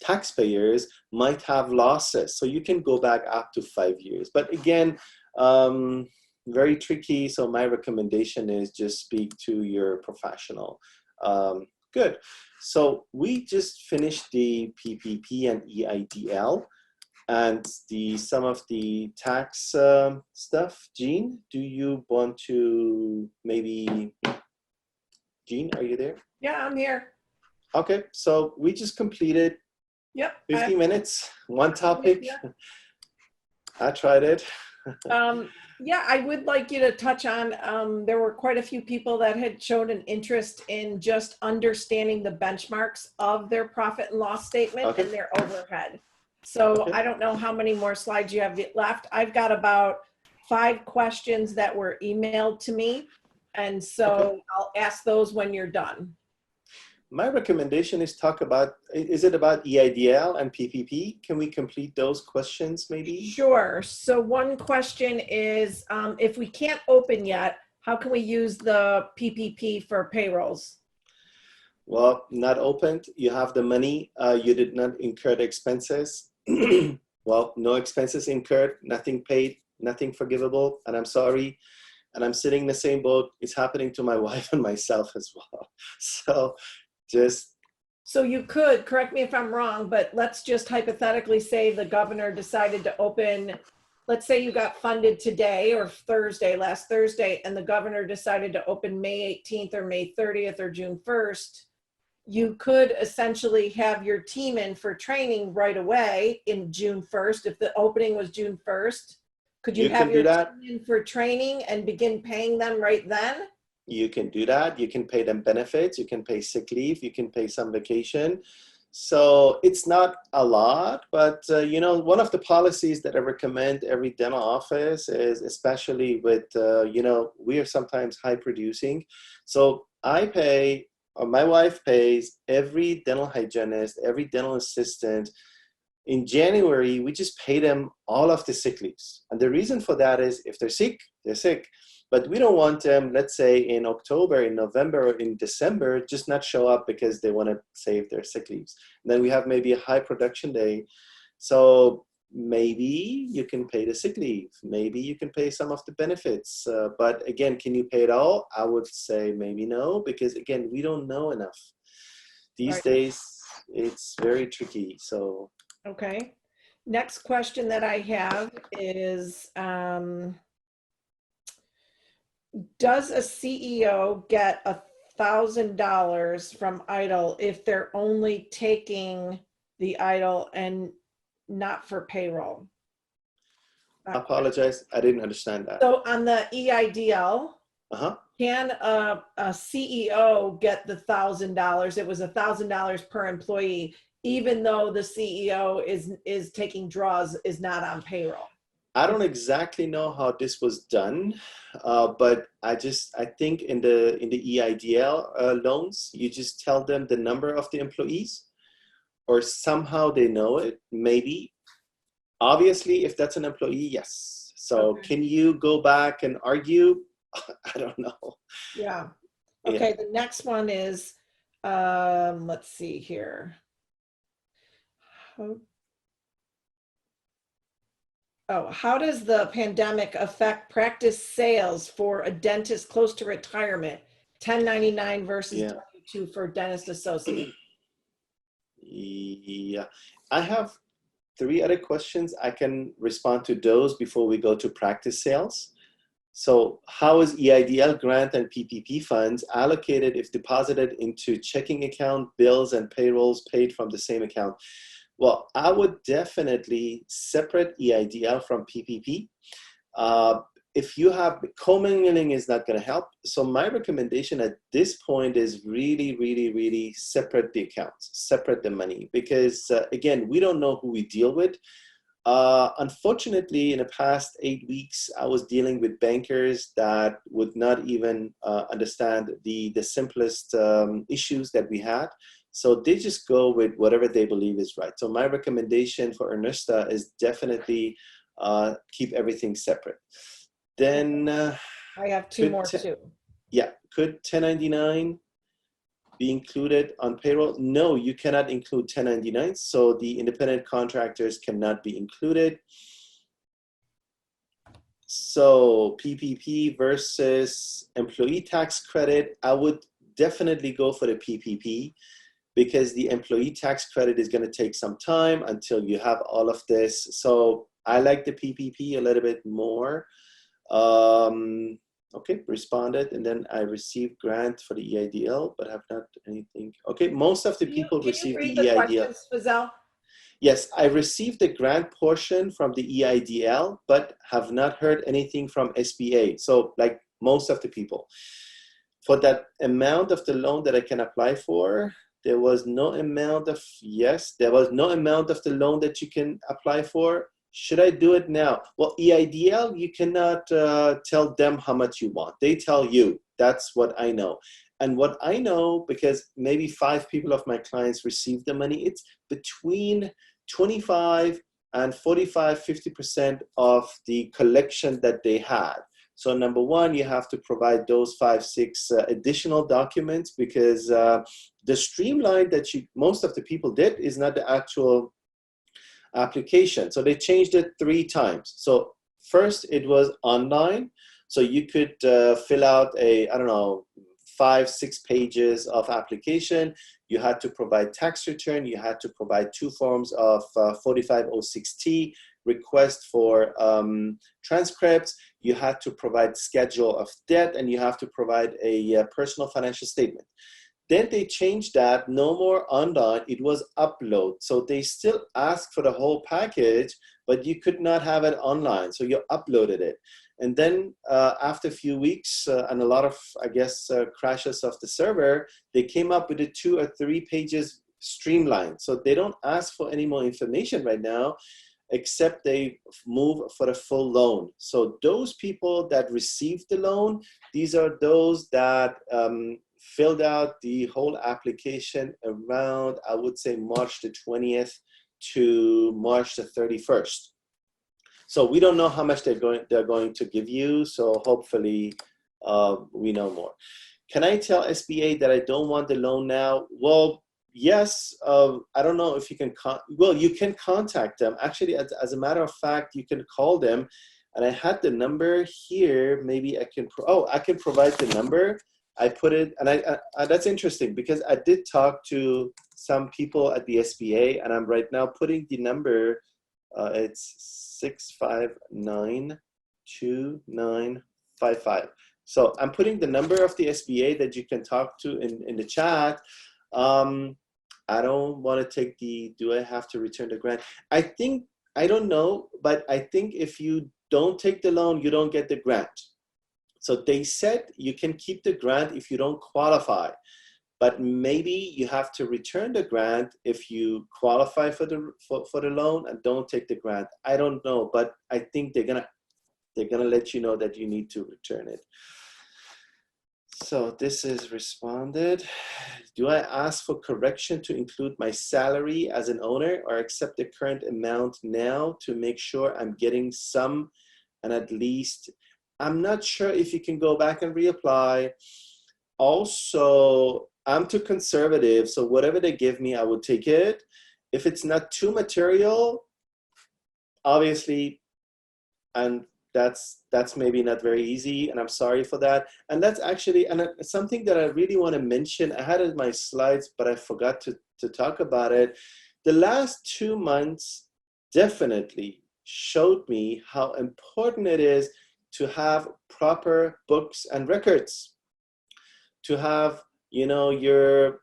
taxpayers might have losses. So you can go back up to 5 years. But again, very tricky. So my recommendation is just speak to your professional. Good. So we just finished the PPP and EIDL and some of the tax stuff. Jean, do you want to maybe, Jean, are you there? Yeah, I'm here. Okay, so we just completed 50 minutes, one topic. Yeah. I tried it. Yeah, I would like you to touch on, there were quite a few people that had showed an interest in just understanding the benchmarks of their profit and loss statement and their overhead. So I don't know how many more slides you have left. I've got about 5 questions that were emailed to me. And so I'll ask those when you're done. My recommendation is is it about EIDL and PPP? Can we complete those questions maybe? Sure. So one question is, if we can't open yet, how can we use the PPP for payrolls? Well, not opened. You have the money. You did not incur the expenses. Well, no expenses incurred, nothing paid, nothing forgivable, and I'm sorry. And I'm sitting in the same boat. It's happening to my wife and myself as well. So you could, correct me if I'm wrong, but let's just hypothetically say the governor decided to open, let's say you got funded today or last Thursday, and the governor decided to open May 18th or May 30th or June 1st. You could essentially have your team in for training right away in June 1st. If the opening was June 1st, could you have your team in for training and begin paying them right then? You can do that. You can pay them benefits. You can pay sick leave. You can pay some vacation. So it's not a lot, but you know, one of the policies that I recommend every dental office is, especially with, you know, we are sometimes high producing. So I pay, or my wife pays every dental hygienist, every dental assistant. In January, we just pay them all of the sick leaves. And the reason for that is if they're sick, they're sick. But we don't want them, let's say in October, in November, or in December, just not show up because they want to save their sick leaves. And then we have maybe a high production day. So maybe you can pay the sick leave. Maybe you can pay some of the benefits. But again, can you pay it all? I would say maybe no, because again, we don't know enough. These days, it's very tricky. So. Okay. Next question that I have is, does a CEO get $1,000 from EIDL if they're only taking the EIDL and not for payroll? I apologize, I didn't understand that. So on the EIDL, can a CEO get the $1,000? It was $1,000 per employee, even though the CEO is taking draws, is not on payroll. I don't exactly know how this was done, but I think in the EIDL loans, you just tell them the number of the employees, or somehow they know it, maybe. Obviously, if that's an employee, yes. So can you go back and argue? I don't know. Yeah. Okay, yeah. The next one is, let's see here. How does the pandemic affect practice sales for a dentist close to retirement? 1099 versus W-2 for dentist associate. Yeah, I have 3 other questions. I can respond to those before we go to practice sales. So how is EIDL grant and PPP funds allocated if deposited into checking account, bills and payrolls paid from the same account? Well, I would definitely separate EIDL from PPP. If you have commingling, is not going to help. So my recommendation at this point is really separate the accounts, separate the money, because again, we don't know who we deal with. Unfortunately, in the past 8 weeks, I was dealing with bankers that would not even understand the simplest issues that we had. So they just go with whatever they believe is right. So my recommendation for Ernesta is definitely keep everything separate. Then I have 2 more too. Yeah, could 1099 be included on payroll? No, you cannot include 1099s. So the independent contractors cannot be included. So PPP versus employee tax credit, I would definitely go for the PPP, because the employee tax credit is going to take some time until you have all of this. So I like the PPP a little bit more. Okay, responded, and then I received grant for the EIDL, but have not anything. Okay, most of the people received the EIDL. Fazel? Yes, I received the grant portion from the EIDL, but have not heard anything from SBA. So like most of the people. For that amount of the loan that I can apply for, there was no amount of, there was no amount of the loan that you can apply for. Should I do it now? Well, EIDL, you cannot tell them how much you want. They tell you. That's what I know. And what I know, because maybe 5 people of my clients received the money, it's between 25 and 45, 50% of the collection that they had. So number one, you have to provide those 5, 6 additional documents, because the streamline that most of the people did is not the actual application. So they changed it 3 times. So first it was online. So you could fill out I don't know, 5, 6 pages of application. You had to provide tax return. You had to provide 2 forms of 4506T, request for transcripts. You had to provide schedule of debt, and you have to provide a personal financial statement. Then they changed that, no more online, it was upload. So they still ask for the whole package, but you could not have it online. So you uploaded it. And then after a few weeks and a lot of, I guess, crashes of the server, they came up with a 2 or 3 pages streamlined. So they don't ask for any more information right now, except they move for the full loan. So those people that received the loan, these are those that filled out the whole application around, I would say, March the 20th to March the 31st. So we don't know how much they're going to give you. So hopefully we know more. Can I tell SBA that I don't want the loan now? Well, yes. I don't know if you can. Well, you can contact them. Actually, as a matter of fact, you can call them. And I had the number here. Maybe I can. I can provide the number. I put it, and I that's interesting because I did talk to some people at the SBA, and I'm right now putting the number. It's 659-2955. So I'm putting the number of the SBA that you can talk to in the chat. I don't want to take the, do I have to return the grant? I don't know, but I think if you don't take the loan, you don't get the grant. So they said you can keep the grant if you don't qualify, but maybe you have to return the grant if you qualify for the loan and don't take the grant. I don't know, but I think they're gonna let you know that you need to return it. So this is responded. Do I ask for correction to include my salary as an owner or accept the current amount now to make sure I'm getting some and at least, I'm not sure if you can go back and reapply. Also, I'm too conservative, so whatever they give me, I would take it. If it's not too material, obviously, and that's maybe not very easy, and I'm sorry for that. And that's actually something that I really want to mention. I had it in my slides, but I forgot to talk about it. The last 2 months definitely showed me how important it is to have proper books and records, to have, you know, your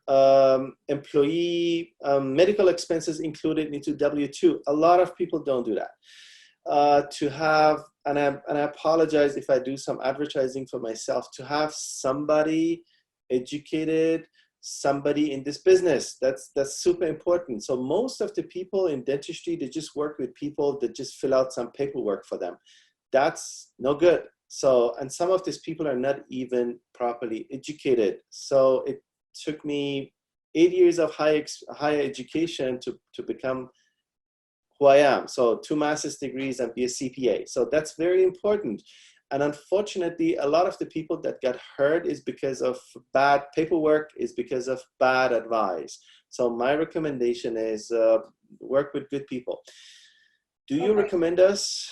employee medical expenses included into W-2. A lot of people don't do that. To have, and I apologize if I do some advertising for myself, to have somebody educated, somebody in this business, that's super important. So most of the people in dentistry, they just work with people that just fill out some paperwork for them. That's no good. So, and some of these people are not even properly educated. So it took me 8 years of higher education to become who I am. So 2 master's degrees and be a CPA. So that's very important. And unfortunately, a lot of the people that got hurt is because of bad paperwork, is because of bad advice. So my recommendation is work with good people. Do you recommend us,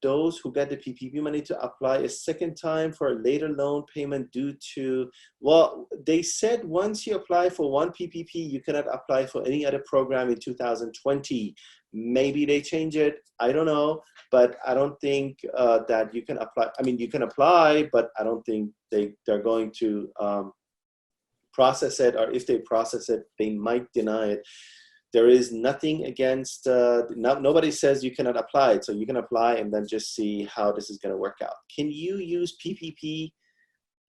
those who get the PPP money, to apply a second time for a later loan payment due to, well, they said once you apply for one PPP, you cannot apply for any other program in 2020. Maybe they change it, I don't know, but I don't think that you can apply. I mean, you can apply, but I don't think they're going to process it, or if they process it, they might deny it. There is nothing against, nobody says you cannot apply it, so you can apply and then just see how this is going to work out. Can you use PPP?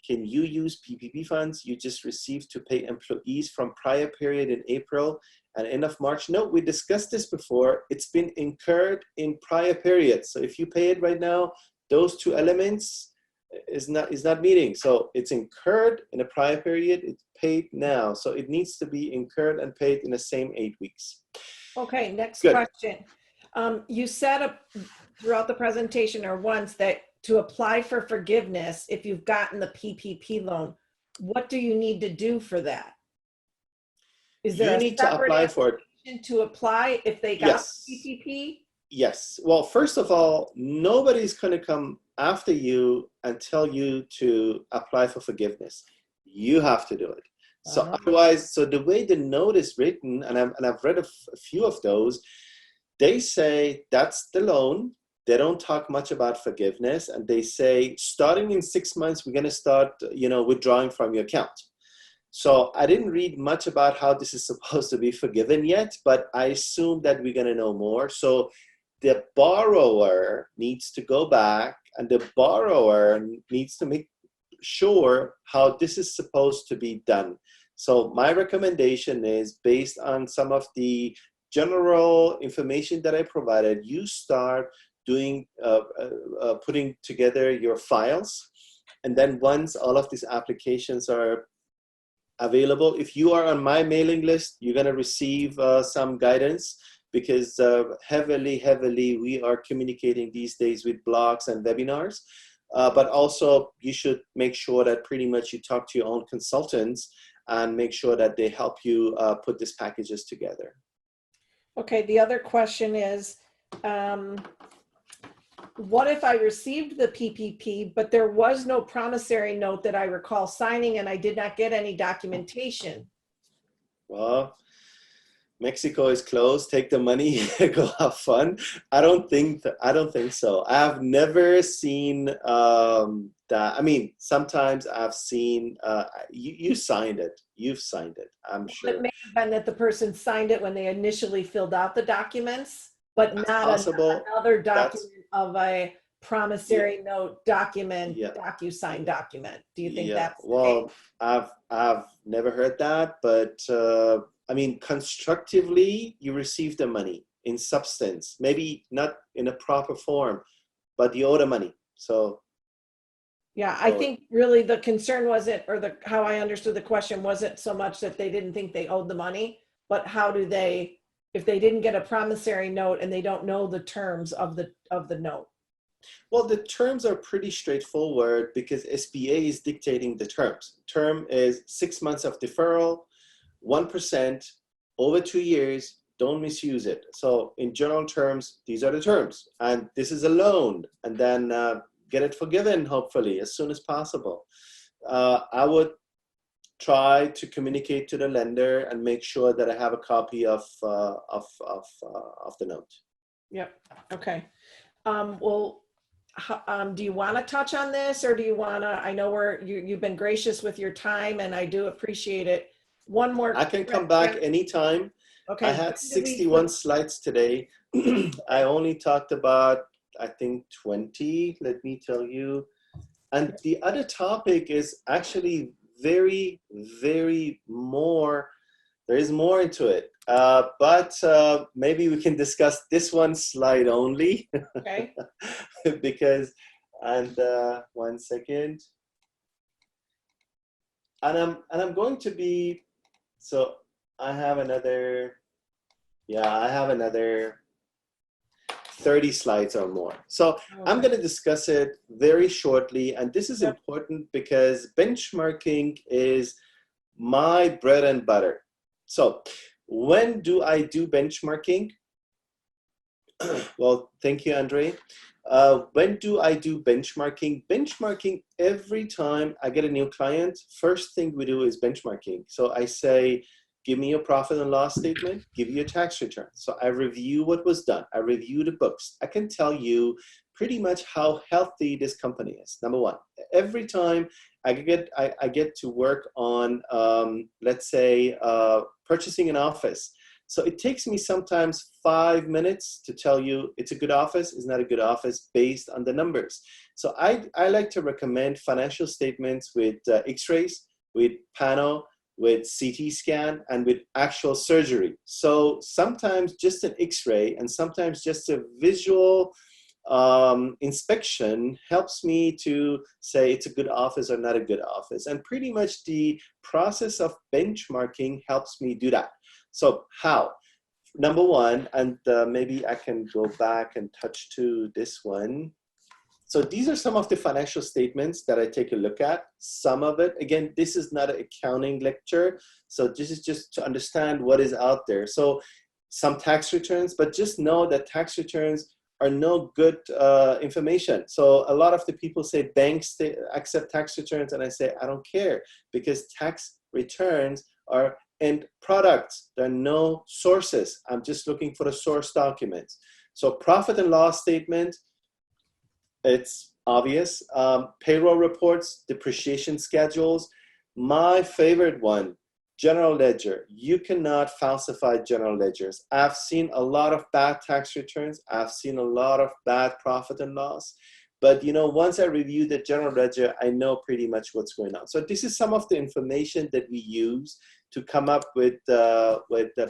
Can you use PPP funds you just received to pay employees from prior period in April and end of March? No, we discussed this before. It's been incurred in prior periods. So if you pay it right now, those 2 elements is not meeting. So it's incurred in a prior period, it's paid now. So it needs to be incurred and paid in the same 8 weeks. Okay, next question. You said throughout the presentation or once that to apply for forgiveness, if you've gotten the PPP loan, what do you need to do for that? Is there you need to apply for it to apply if they got yes. PPP? Yes. Well, first of all, nobody's going to come after you and tell you to apply for forgiveness. You have to do it. So otherwise, so the way the note is written, and I've read a few of those, they say that's the loan. They don't talk much about forgiveness, and they say starting in 6 months, we're going to start, you know, withdrawing from your account. So I didn't read much about how this is supposed to be forgiven yet, but I assume that we're going to know more. So the borrower needs to go back, and the borrower needs to make sure how this is supposed to be done. So my recommendation is, based on some of the general information that I provided, you start doing putting together your files, and then once all of these applications are available, if you are on my mailing list, you're going to receive some guidance, because heavily we are communicating these days with blogs and webinars. But also you should make sure that pretty much you talk to your own consultants and make sure that they help you put these packages together. Okay, the other question is, what if I received the PPP, but there was no promissory note that I recall signing, and I did not get any documentation? Well, Mexico is closed. Take the money, go have fun. I don't think so. I've never seen that. I mean, sometimes I've seen you signed it. You've signed it, I'm sure. It may have been that the person signed it when they initially filled out the documents, but That's not possible. another document of a promissory note document, Yeah. DocuSign document. Do you think Yeah. that's Well, I've never heard that, but I mean, constructively, you receive the money in substance, maybe not in a proper form, but you owe the money. So yeah, I think really the concern wasn't, or how I understood the question wasn't so much that they didn't think they owed the money, but how do they, if they didn't get a promissory note and they don't know the terms of the note? well, the terms are pretty straightforward, because SBA is dictating the terms. Term is 6 months of deferral, 1% over 2 years. Don't misuse it. So in general terms, these are the terms, and this is a loan, and then get it forgiven, hopefully, as soon as possible. I would try to communicate to the lender and make sure that I have a copy of the note. Yep. Okay. Well, do you want to touch on this, or do you want to, I know you've been gracious with your time, and I do appreciate it. One more. I can come back anytime. Okay. I had 61 slides today. I only talked about, I think, 20, let me tell you. And the other topic is actually very, very more, there is more into it. But maybe we can discuss this one slide only. Okay. Because, and 1 second. And I'm going to be, so I have another, I have another 30 slides or more. So I'm going to discuss it very shortly. And this is important because benchmarking is my bread and butter. So when do I do benchmarking? Well, thank you, Andre. When do I do benchmarking? Benchmarking, every time I get a new client, first thing we do is benchmarking. So I say, give me your profit and loss statement, give you a tax return. So I review what was done. I review the books. I can tell you pretty much how healthy this company is. Number one, every time I get to work on, let's say, purchasing an office. So it takes me sometimes 5 minutes to tell you it's a good office, it's not a good office, based on the numbers. So I like to recommend financial statements with x-rays, with pano, with CT scan, and with actual surgery. So sometimes just an x-ray and sometimes just a visual inspection helps me to say it's a good office or not a good office. And pretty much the process of benchmarking helps me do that. So how? Number one, and maybe I can go back and touch to this one. So these are some of the financial statements that I take a look at. Some of it, again, this is not an accounting lecture. So this is just to understand what is out there. So some tax returns, but just know that tax returns are no good information. So a lot of the people say banks accept tax returns, and I say, I don't care, because tax returns are end products. There are no sources. I'm just looking for the source documents. So profit and loss statement, it's obvious. Payroll reports, depreciation schedules. My favorite one, general ledger. You cannot falsify general ledgers. I've seen a lot of bad tax returns. I've seen a lot of bad profit and loss. But you know, once I review the general ledger, I know pretty much what's going on. So this is some of the information that we use to come up with the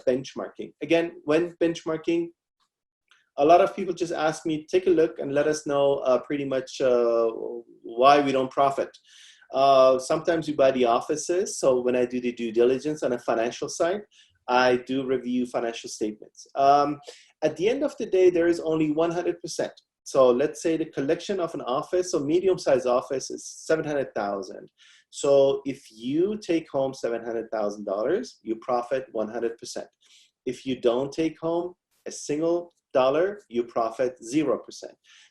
benchmarking. Again, when benchmarking, a lot of people just ask me, take a look and let us know pretty much why we don't profit. Sometimes we buy the offices. So when I do the due diligence on a financial side, I do review financial statements. At the end of the day, there is only 100%. So let's say the collection of an office, so medium-sized office is 700,000. So if you take home $700,000, you profit 100%. If you don't take home a single dollar, you profit 0%.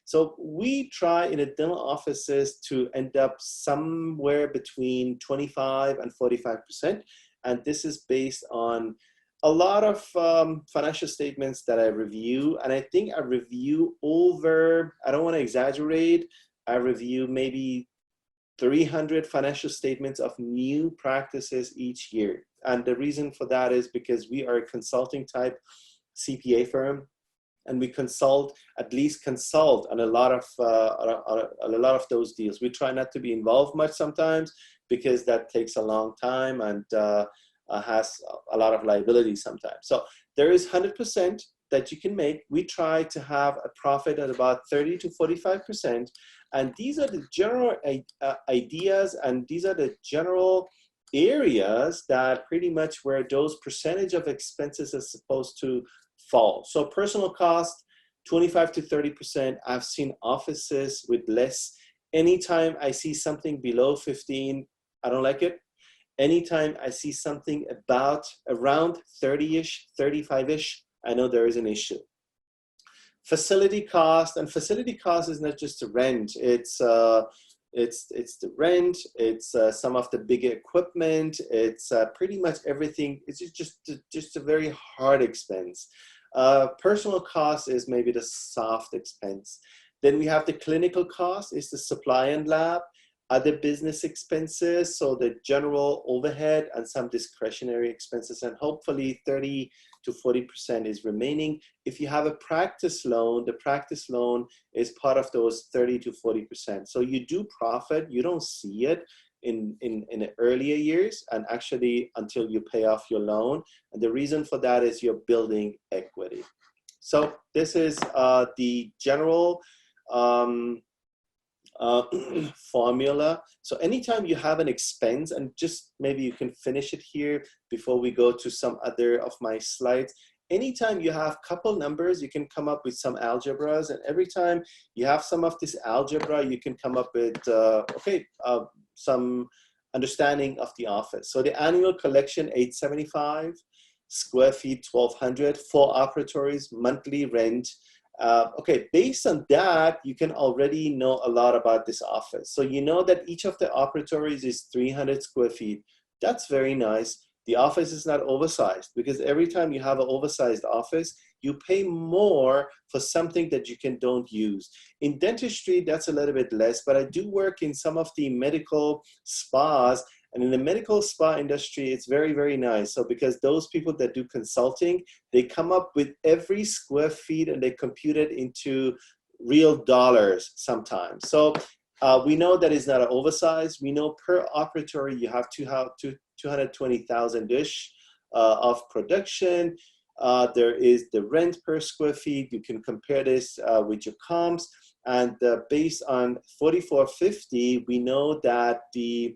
So we try in the dental offices to end up somewhere between 25 and 45%. And this is based on a lot of financial statements that I review. And I think I review over, I don't want to exaggerate, I review maybe 300 financial statements of new practices each year. And the reason for that is because we are a consulting type CPA firm, and we at least consult on a lot of those deals. We try not to be involved much sometimes because that takes a long time and has a lot of liability sometimes. So there is 100% that you can make. We try to have a profit at about 30 to 45%. And these are the general ideas, and these are the general areas that pretty much where those percentage of expenses are supposed to fall. So personal cost, 25 to 30%. I've seen offices with less. Anytime I see something below 15, I don't like it. Anytime I see something around 30-ish, 35-ish, I know there is an issue. Facility cost, and facility cost is not just the rent. It's the rent. It's some of the bigger equipment. It's pretty much everything. It's just a very hard expense. Personal cost is maybe the soft expense. Then we have the clinical cost, is the supply and lab. Other business expenses, so the general overhead and some discretionary expenses, and hopefully 30 to 40% is remaining. If you have a practice loan, the practice loan is part of those 30 to 40%. So you do profit, you don't see it in the earlier years, and actually until you pay off your loan. And the reason for that is you're building equity. So this is the general formula. So anytime you have an expense, and just maybe you can finish it here before we go to some other of my slides. Anytime you have a couple numbers, you can come up with some algebras, and every time you have some of this algebra, you can come up with some understanding of the office. So the annual collection, 875, square feet, 1,200, 4 operatories, monthly rent. Based on that, you can already know a lot about this office. So you know that each of the operatories is 300 square feet. That's very nice. The office is not oversized, because every time you have an oversized office, you pay more for something that you don't use. In dentistry, that's a little bit less, but I do work in some of the medical spas. And in the medical spa industry, it's very, very nice. So because those people that do consulting, they come up with every square feet and they compute it into real dollars sometimes. So we know that it's not an oversized. We know per operatory, you have to have 220,000-ish of production. There is the rent per square feet. You can compare this with your comps. And based on 4450, we know that the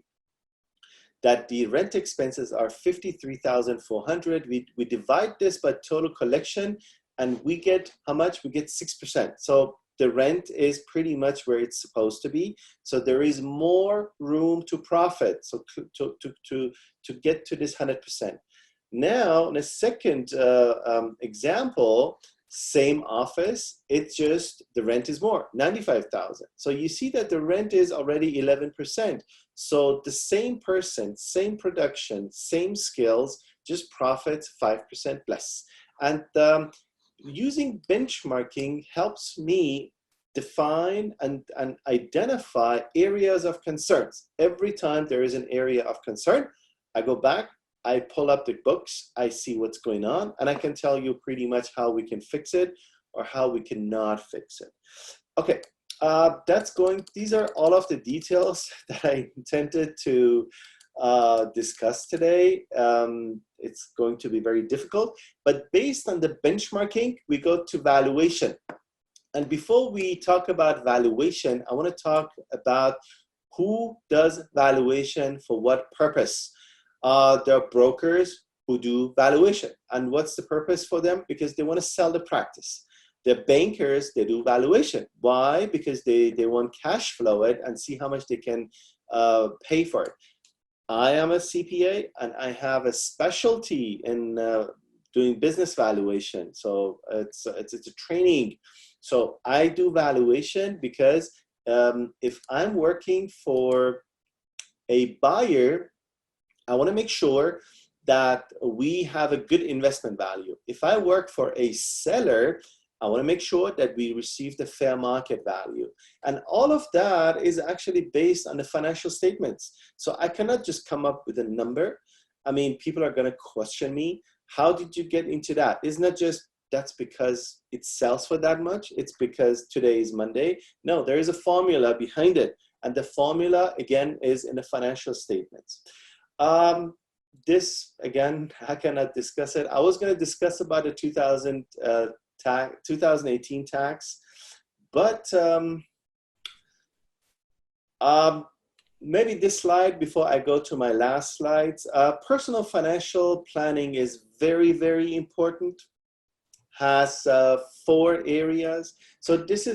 rent expenses are 53,400. We divide this by total collection, and we get how much? We get 6%. So the rent is pretty much where it's supposed to be. So there is more room to profit. So to get to this 100%. Now, in a second example, same office, it's just the rent is more, 95,000. So you see that the rent is already 11%. So the same person, same production, same skills, just profits 5% less. And using benchmarking helps me define and identify areas of concerns. Every time there is an area of concern, I go back, I pull up the books, I see what's going on, and I can tell you pretty much how we can fix it or how we cannot fix it. Okay, these are all of the details that I intended to discuss today. It's going to be very difficult, but based on the benchmarking, we go to valuation. And before we talk about valuation, I want to talk about who does valuation for what purpose. There are brokers who do valuation. And what's the purpose for them? Because they want to sell the practice. The bankers, they do valuation. Why? Because they want cash flow it and see how much they can pay for it. I am a CPA and I have a specialty in doing business valuation. So it's a training. So I do valuation because if I'm working for a buyer, I want to make sure that we have a good investment value. If I work for a seller, I want to make sure that we receive the fair market value. And all of that is actually based on the financial statements. So I cannot just come up with a number. I mean, people are going to question me. How did you get into that? It's not just that's because it sells for that much. It's because today is Monday. No, there is a formula behind it. And the formula, again, is in the financial statements. This, again, I cannot discuss it. I was going to discuss about the 2018 tax, but maybe this slide before I go to my last slides. Personal financial planning is very, very important. Has 4 areas. So this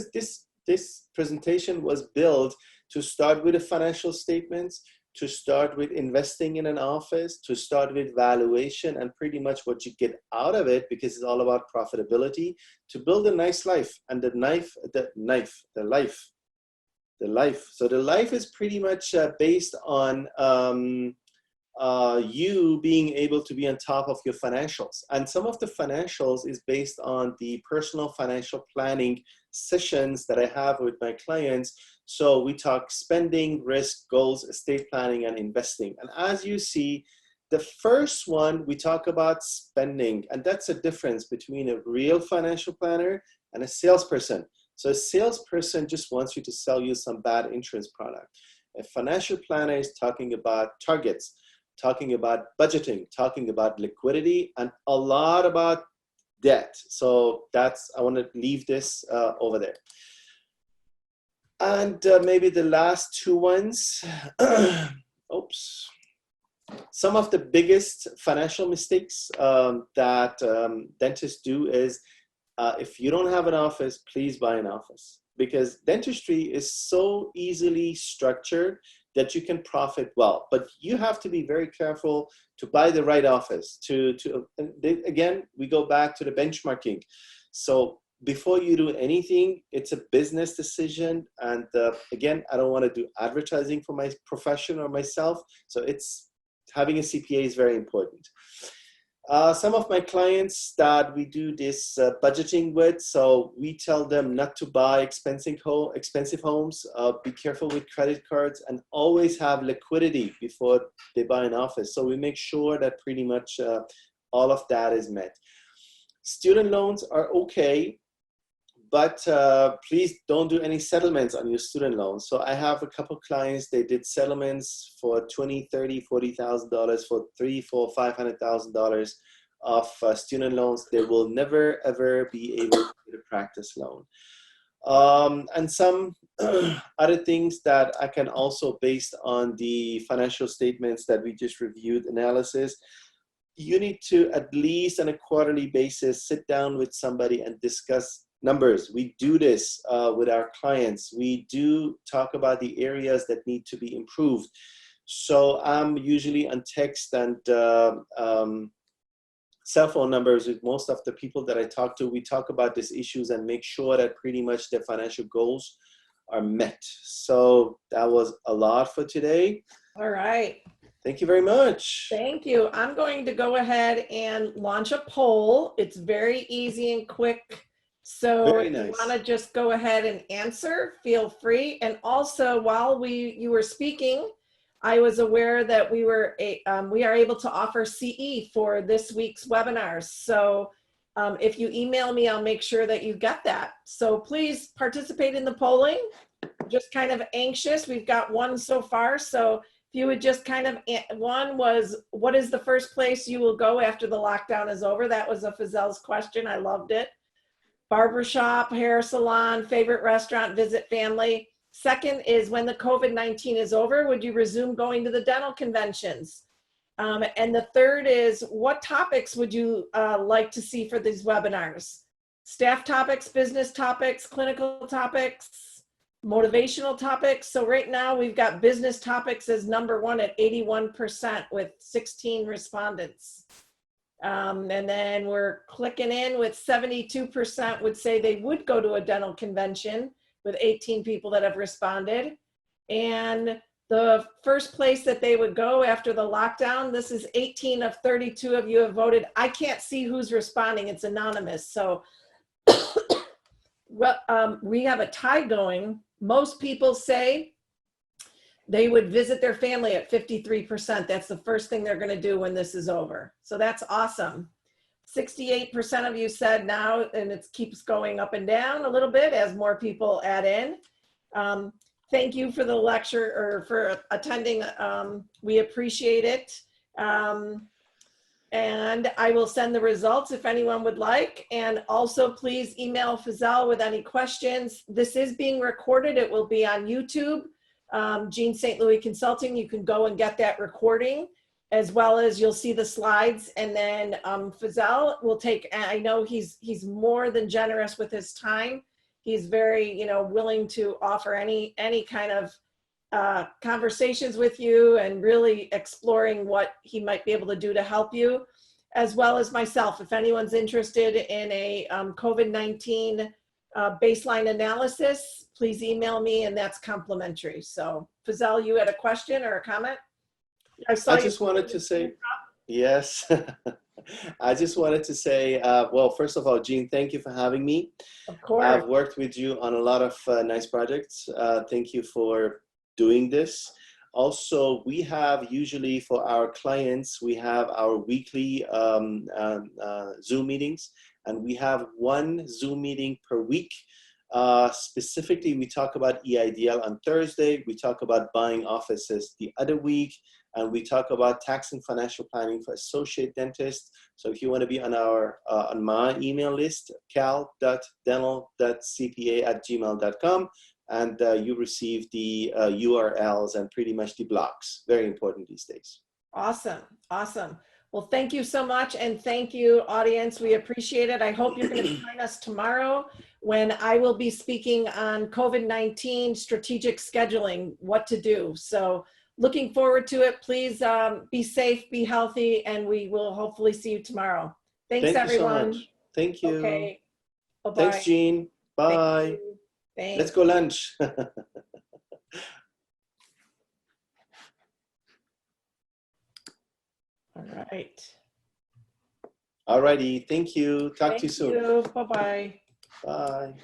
presentation was built to start with the financial statements, to start with investing in an office, to start with valuation and pretty much what you get out of it, because it's all about profitability, to build a nice life. And the life. So the life is pretty much based on you being able to be on top of your financials. And some of the financials is based on the personal financial planning sessions that I have with my clients. So we talk spending, risk, goals, estate planning, and investing. And as you see, the first one, we talk about spending. And that's a difference between a real financial planner and a salesperson. So a salesperson just wants you to sell you some bad insurance product. A financial planner is talking about targets, talking about budgeting, talking about liquidity, and a lot about debt. So I want to leave this over there. And maybe the last 2 ones, oops. Some of the biggest financial mistakes that dentists do is, if you don't have an office, please buy an office. Because dentistry is so easily structured that you can profit well. But you have to be very careful to buy the right office. Again, we go back to the benchmarking. So before you do anything, it's a business decision. And again, I don't want to do advertising for my profession or myself. So having a CPA is very important. Some of my clients that we do this budgeting with, so we tell them not to buy expensive homes, be careful with credit cards, and always have liquidity before they buy an office. So we make sure that pretty much all of that is met. Student loans are okay, but please don't do any settlements on your student loans. So I have a couple clients, they did settlements for $20,000, $30,000, $40,000 for $300,000, $400,000, $500,000 of student loans. They will never, ever be able to get a practice loan. And some other things that I can also, based on the financial statements that we just reviewed analysis, you need to, at least on a quarterly basis, sit down with somebody and discuss numbers. We do this with our clients. We do talk about the areas that need to be improved. So I'm usually on text and cell phone numbers with most of the people that I talk to. We talk about these issues and make sure that pretty much their financial goals are met. So that was a lot for today. All right. Thank you very much. Thank you. I'm going to go ahead and launch a poll. It's very easy and quick. So Very if you nice. want to just go ahead and answer, feel free. And also, while you were speaking, I was aware that we are able to offer CE for this week's webinars. So if you email me, I'll make sure that you get that. So please participate in the polling. Just kind of anxious. We've got one so far. So if you would just kind of, one was, what is the first place you will go after the lockdown is over? That was a Fazel's question. I loved it. Barbershop, hair salon, favorite restaurant, visit family. Second is, when the COVID-19 is over, would you resume going to the dental conventions? And the third is, what topics would you like to see for these webinars? Staff topics, business topics, clinical topics, motivational topics. So right now we've got business topics as #1 at 81% with 16 respondents. And then we're clicking in with 72% would say they would go to a dental convention, with 18 people that have responded. And the first place that they would go after the lockdown, this is 18 of 32 of you have voted. I can't see who's responding, it's anonymous. So well, we have a tie going. Most people say they would visit their family at 53%. That's the first thing they're going to do when this is over. So that's awesome. 68% of you said now, and it keeps going up and down a little bit as more people add in. Thank you for the lecture, or for attending. We appreciate it. And I will send the results if anyone would like. And also please email Fazel with any questions. This is being recorded. It will be on YouTube. Jean St. Louis Consulting, you can go and get that recording, as well as you'll see the slides. And then Fazel will take, I know he's more than generous with his time. He's very, willing to offer any kind of conversations with you, and really exploring what he might be able to do to help you, as well as myself. If anyone's interested in a COVID-19 baseline analysis, please email me, and that's complimentary. So Fazel, you had a question or a comment? I just wanted to say, yes. I just wanted to say, well, first of all, Jean, thank you for having me. Of course. I've worked with you on a lot of nice projects. Thank you for doing this. Also, we have usually for our clients, we have our weekly Zoom meetings, and we have one Zoom meeting per week. Specifically, we talk about EIDL on Thursday. We talk about buying offices the other week. And we talk about tax and financial planning for associate dentists. So if you want to be on our on my email list, cal.dental.cpa@gmail.com, and you receive the URLs and pretty much the blocks. Very important these days. Awesome. Awesome. Well, thank you so much. And thank you, audience. We appreciate it. I hope you're going to join us tomorrow, when I will be speaking on COVID-19 strategic scheduling, what to do. So looking forward to it. Please be safe, be healthy, and we will hopefully see you tomorrow. Thanks, everyone. So much. Thank you. Okay. Bye-bye. Thanks, Jean. Bye. Thanks. Let's go lunch. All right. All righty. Thank you. Talk to you soon. Thank you. Bye-bye. Bye.